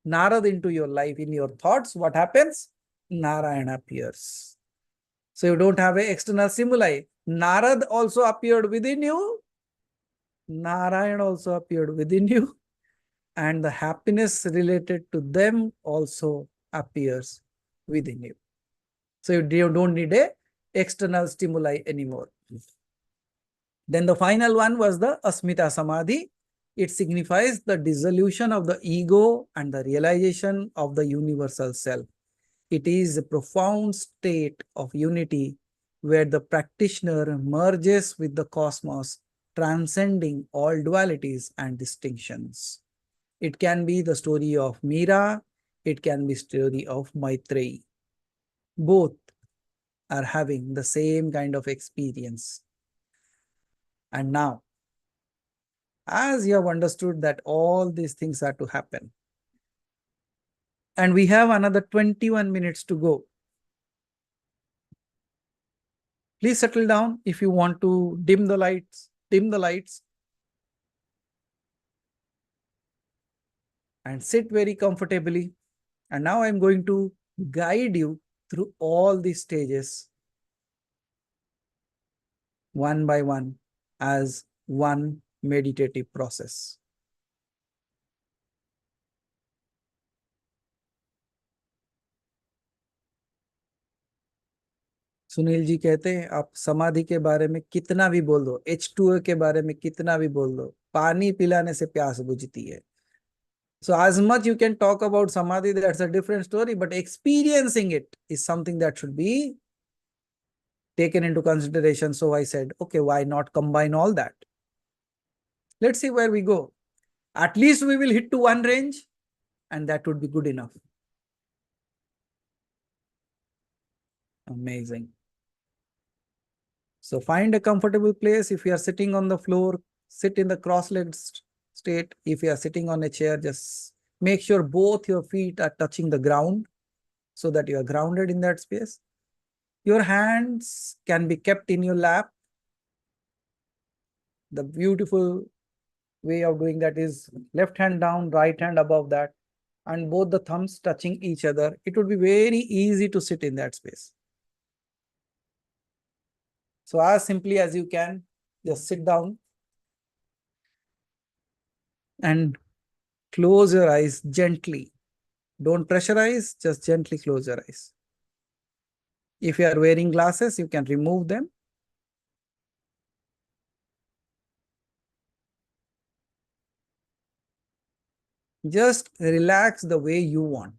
Narad into your life, in your thoughts, what happens? Narayana appears. So you don't have an external stimuli. Narad also appeared within you. Narayana also appeared within you. And the happiness related to them also appears within you. So you don't need a external stimuli anymore. Then the final one was the Asmita Samadhi. It signifies the dissolution of the ego and the realization of the universal self. It is a profound state of unity where the practitioner merges with the cosmos, transcending all dualities and distinctions. It can be the story of Meera, it can be the story of Maitreyi. Both are having the same kind of experience. And now, as you have understood that all these things are to happen, and we have another 21 minutes to go. Please settle down. If you want to dim the lights, dim the lights. And sit very comfortably. And now I'm going to guide you through all these stages one by one as one meditative process. Sunil ji कहते हैं आप समाधि के बारे में कितना भी बोल दो, H2O के बारे में कितना भी बोल दो, पानी पिलाने से प्यास बुझती है. So as much you can talk about samadhi, that's a different story, but experiencing it is something that should be taken into consideration. So I said, okay, why not combine all that? Let's see where we go. At least we will hit to one range, and that would be good enough. Amazing. So find a comfortable place. If you are sitting on the floor, sit in the cross-legged state. If you are sitting on a chair, just make sure both your feet are touching the ground so that you are grounded in that space. Your hands can be kept in your lap. The beautiful way of doing that is left hand down, right hand above that, and both the thumbs touching each other. It would be very easy to sit in that space. So as simply as you can, just sit down and close your eyes gently. Don't pressurize, just gently close your eyes. If you are wearing glasses, you can remove them. Just relax the way you want.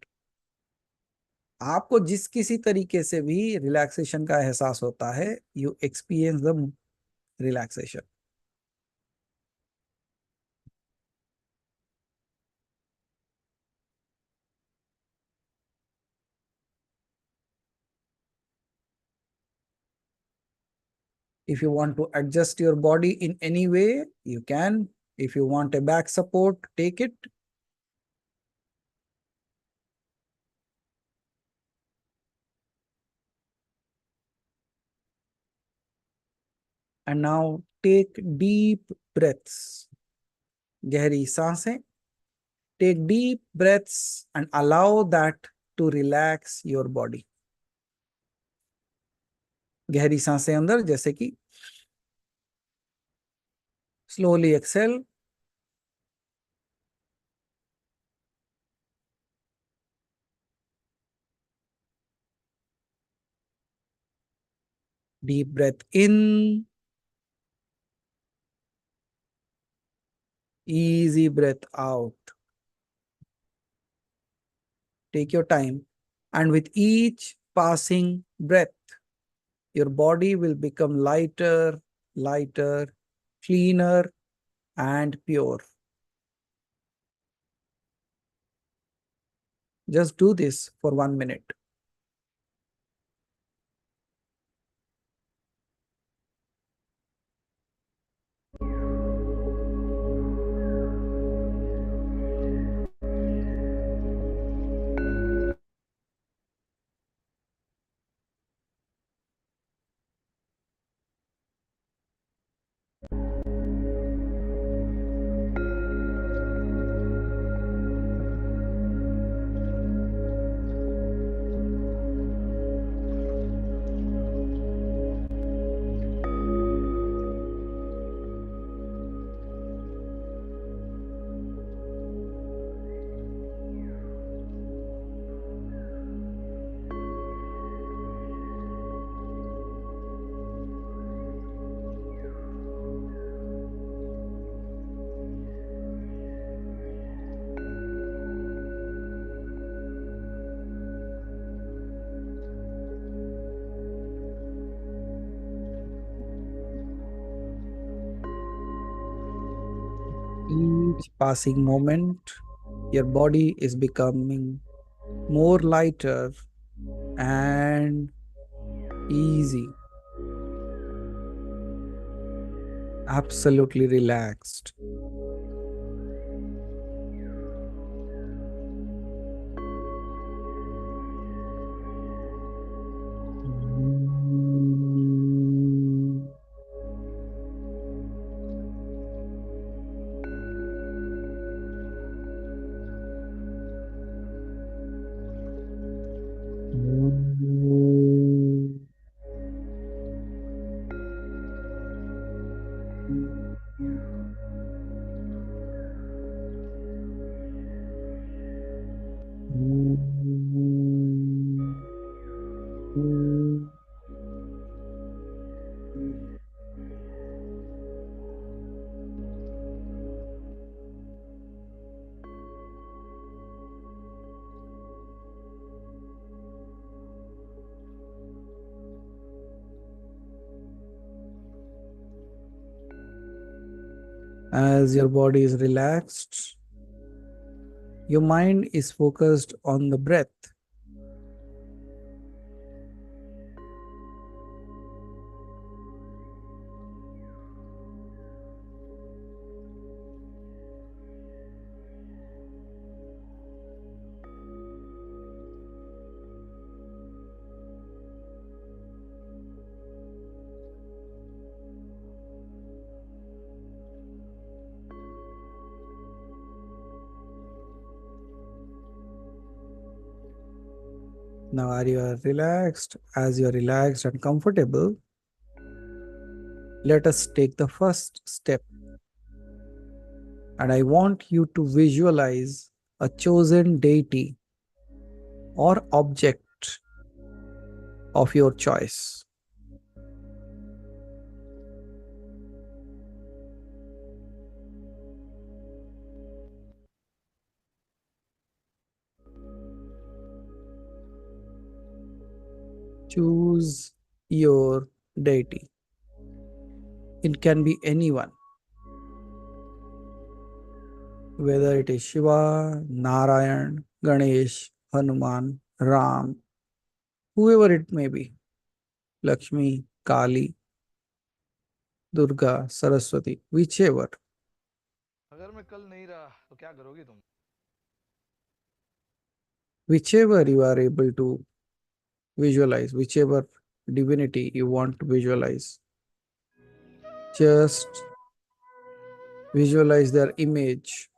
आपको जिस किसी तरीके से भी relaxation का एहसास होता है, you experience the relaxation. If you want to adjust your body in any way, you can. If you want a back support, take it. And now take deep breaths. गहरी सांसें. Take deep breaths and allow that to relax your body. गहरी सांसें अंदर, जैसे कि slowly exhale. Deep breath in. Easy breath out. Take your time. And with each passing breath, your body will become lighter, lighter, cleaner, and pure. Just do this for 1 minute. Each passing moment, your body is becoming more lighter and easy, absolutely relaxed. As your body is relaxed, your mind is focused on the breath. Now, are you relaxed? As you're relaxed and comfortable, let us take the first step. And I want you to visualize a chosen deity or object of your choice. Choose your deity. It can be anyone, whether it is Shiva, Narayan, Ganesh, Hanuman, Ram, whoever it may be, Lakshmi, Kali, Durga, Saraswati, whichever. अगर मैं कल नहीं रहा तो क्या करोगी तुम? Whichever you are able to visualize, whichever divinity you want to visualize, just visualize their image.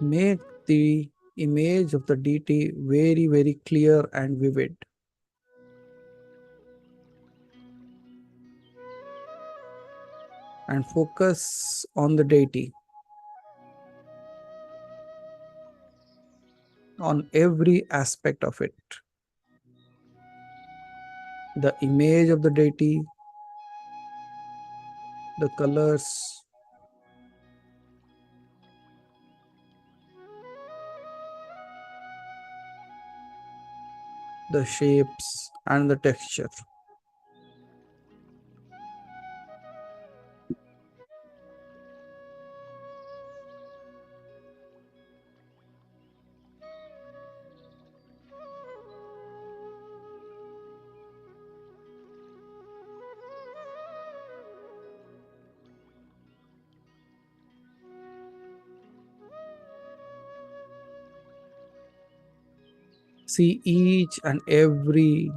Make the image of the deity very, very clear and vivid. And focus on the deity, on every aspect of it. The image of the deity, the colors, the shapes, and the texture. See each and every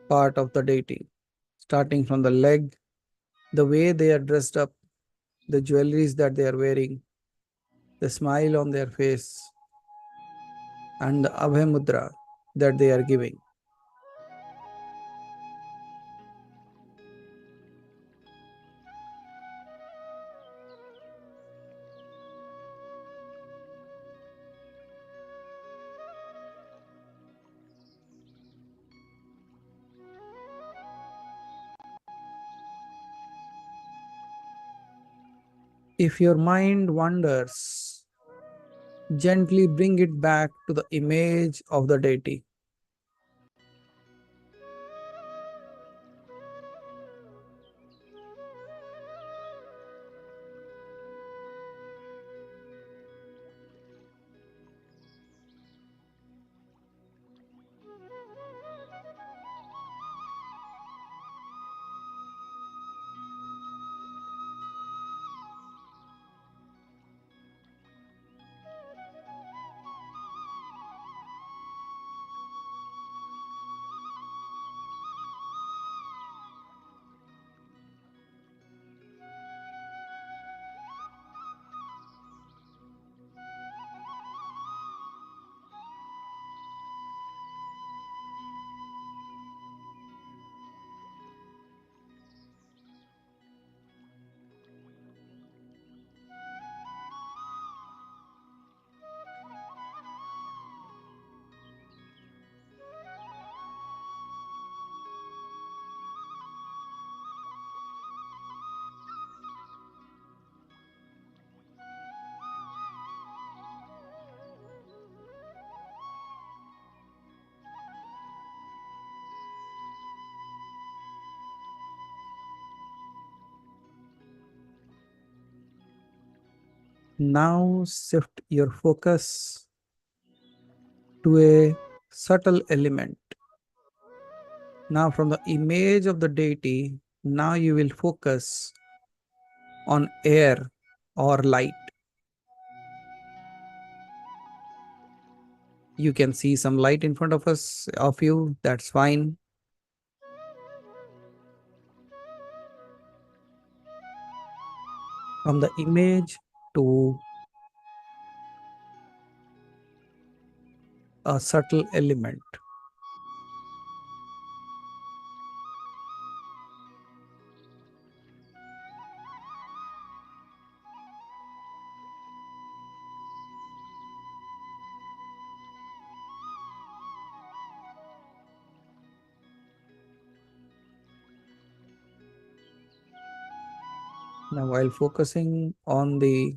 part of the deity, starting from the leg, the way they are dressed up, the jewelries that they are wearing, the smile on their face, and the Abhay Mudra that they are giving. If your mind wanders, gently bring it back to the image of the deity. Now shift your focus to a subtle element. Now from the image of the deity, now you will focus on air or light. You can see some light in front of you, that's fine. From the image to a subtle element. Now while focusing on the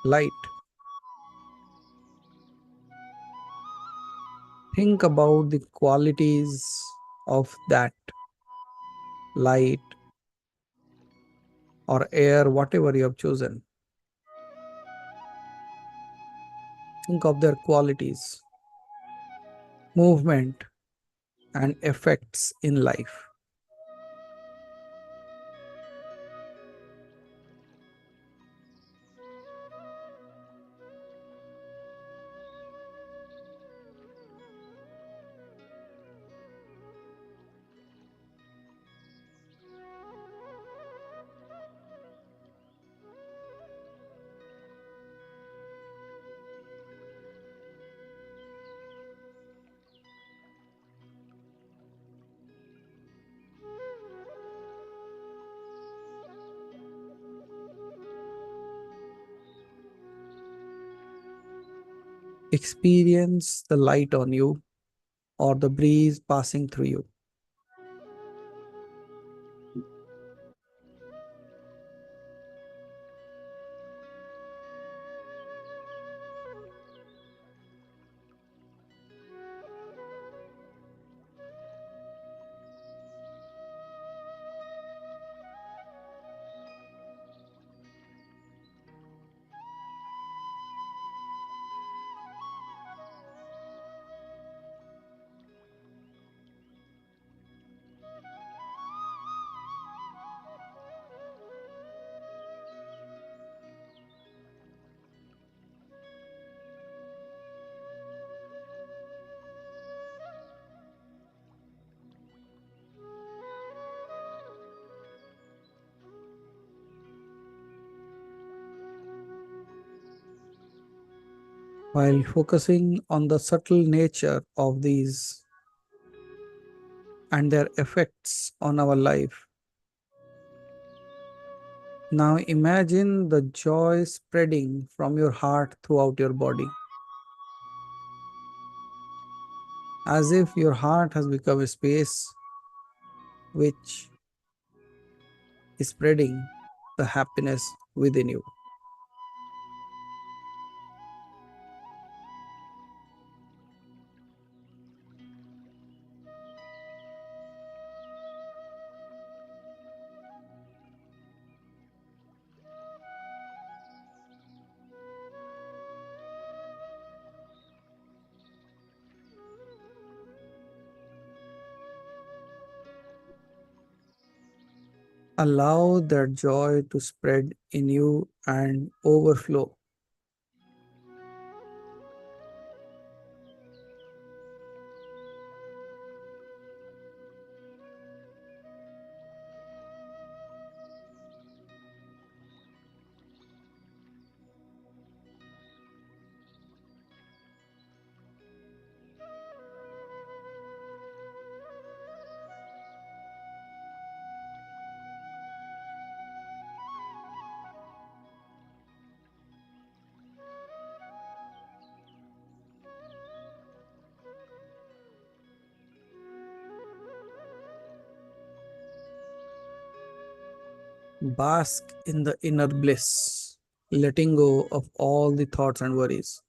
light, think about the qualities of that light or air, whatever you have chosen. Think of their qualities, movement, and effects in life. Experience the light on you or the breeze passing through you. While focusing on the subtle nature of these and their effects on our life, now imagine the joy spreading from your heart throughout your body, as if your heart has become a space which is spreading the happiness within you. Allow that joy to spread in you and overflow. Bask in the inner bliss, letting go of all the thoughts and worries.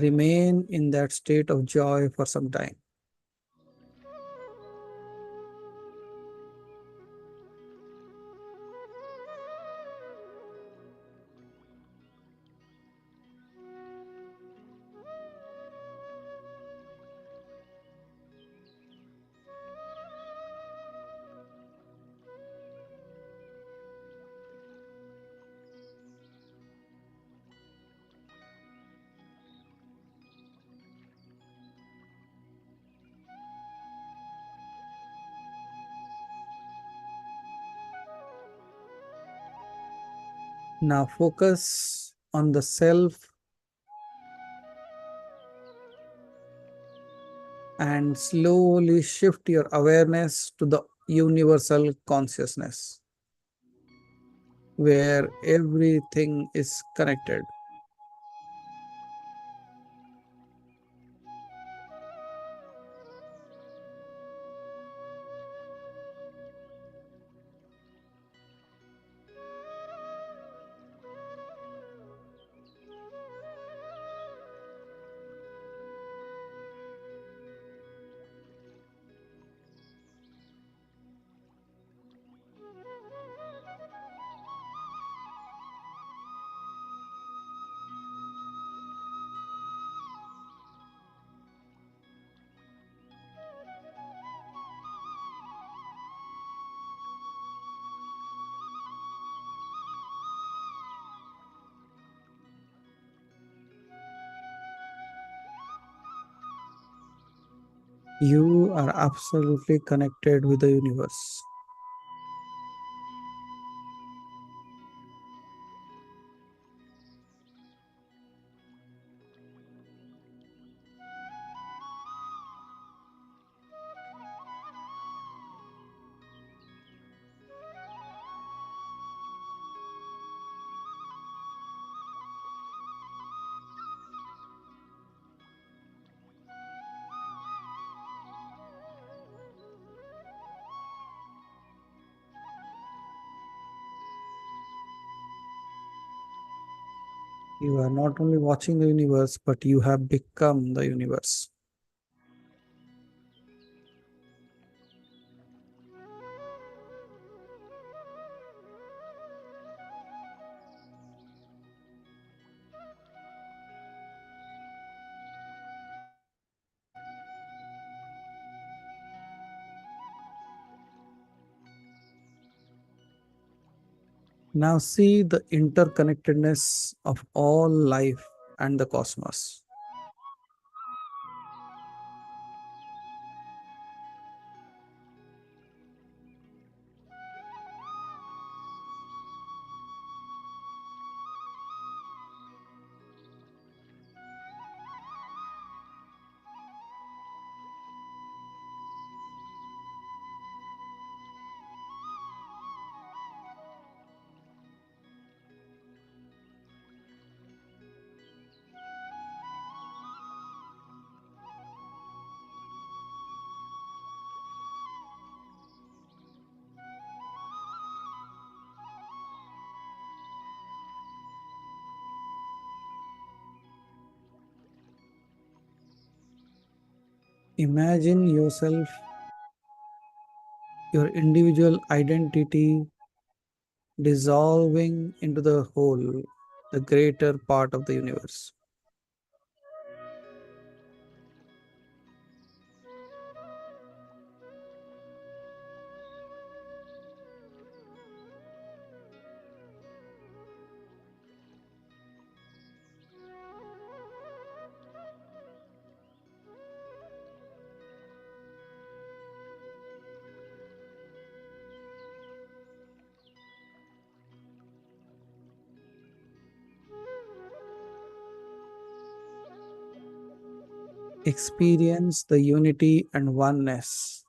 remain in that state of joy for some time. Now focus on the self and slowly shift your awareness to the universal consciousness, where everything is connected. You are absolutely connected with the universe. You are not only watching the universe, but you have become the universe. Now see the interconnectedness of all life and the cosmos. Imagine yourself, your individual identity dissolving into the whole, the greater part of the universe. Experience the unity and oneness.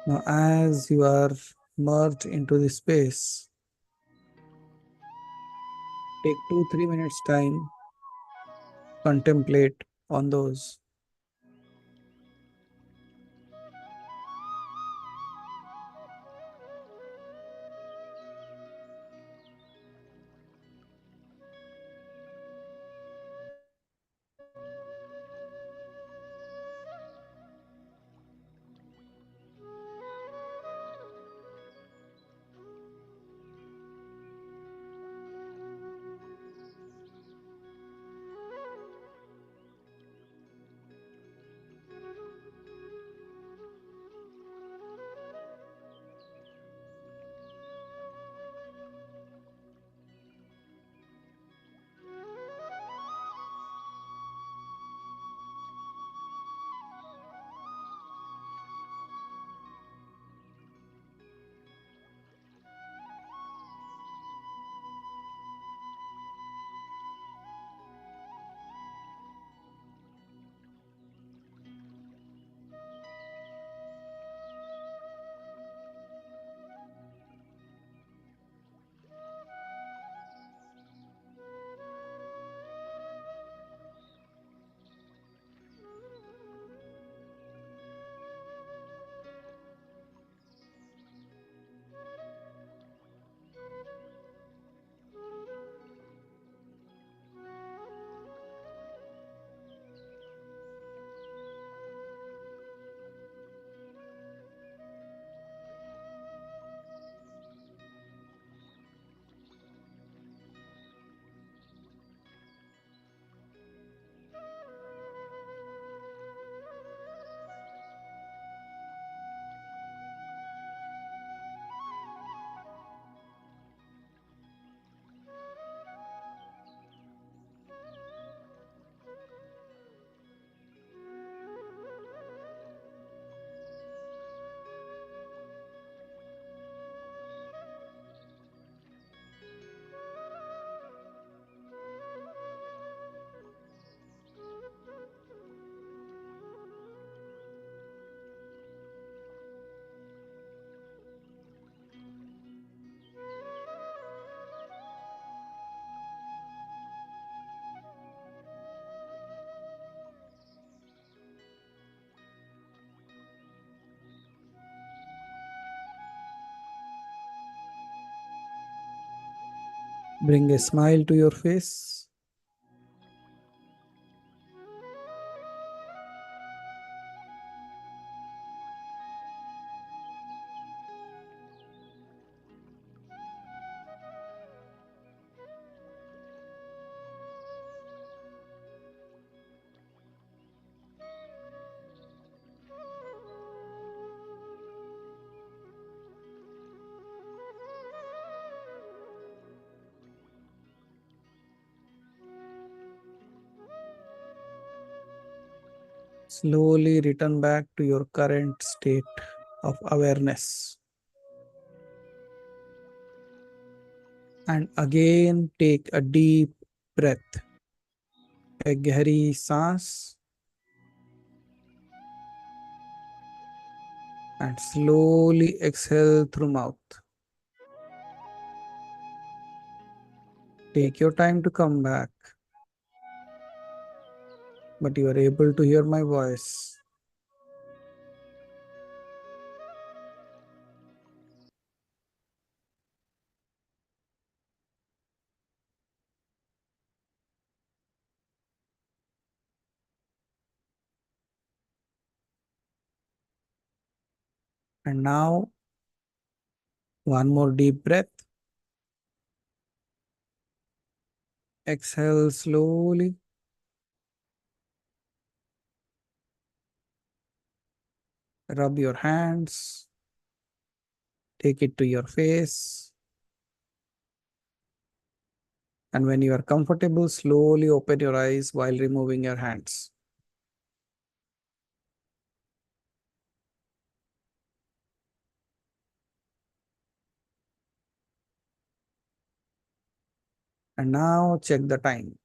Now, as you are merge into the space. Take 2-3 minutes time, contemplate on those. Bring a smile to your face. Slowly return back to your current state of awareness. And again, take a deep breath. एक गहरी सांस. And slowly exhale through mouth. Take your time to come back. But you are able to hear my voice. And now, one more deep breath. Exhale slowly. Rub your hands. Take it to your face. And when you are comfortable, slowly open your eyes while removing your hands. And now check the time.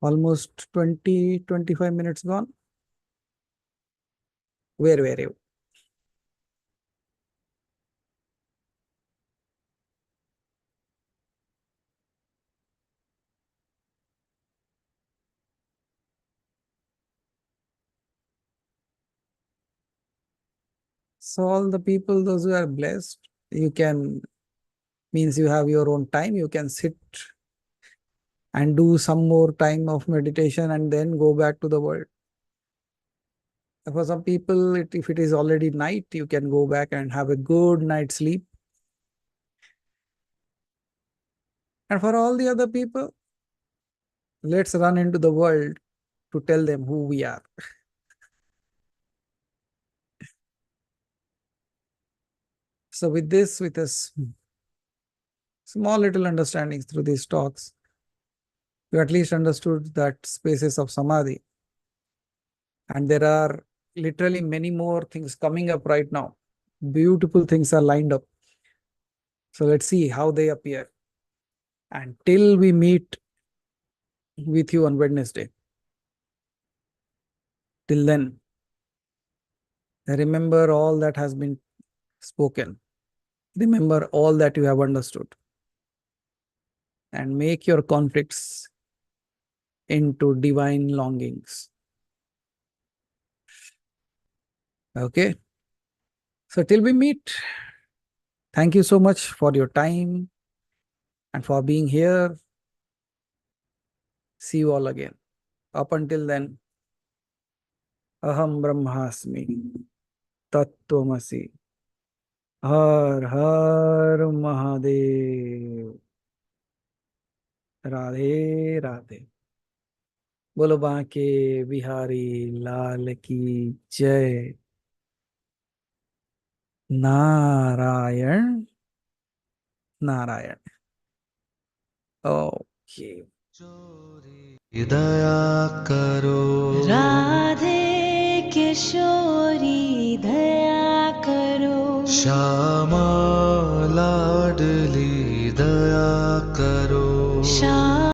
Almost 20-25 minutes gone. Where were you? So all the people, those who are blessed, you can, means you have your own time, you can sit and do some more time of meditation and then go back to the world. For some people, if it is already night, you can go back and have a good night's sleep. And for all the other people, let's run into the world to tell them who we are. So with this, with a small little understandings through these talks, you at least understood that spaces of Samadhi. And there are literally many more things coming up right now. Beautiful things are lined up. So let's see how they appear. Until we meet with you on Wednesday. Till then, remember all that has been spoken. Remember all that you have understood. And make your conflicts into divine longings. Okay? So till we meet, thank you so much for your time and for being here. See you all again. Up until then, Aham Brahmasmi, Tattvamasi, Har Har Mahadev, Radhe Radhe. बोलो बांके बिहारी लाल की जय. Narayan Narayan. Okay. दया करो राधे किशोरी दया करो श्यामा लाडली दया करो श्याम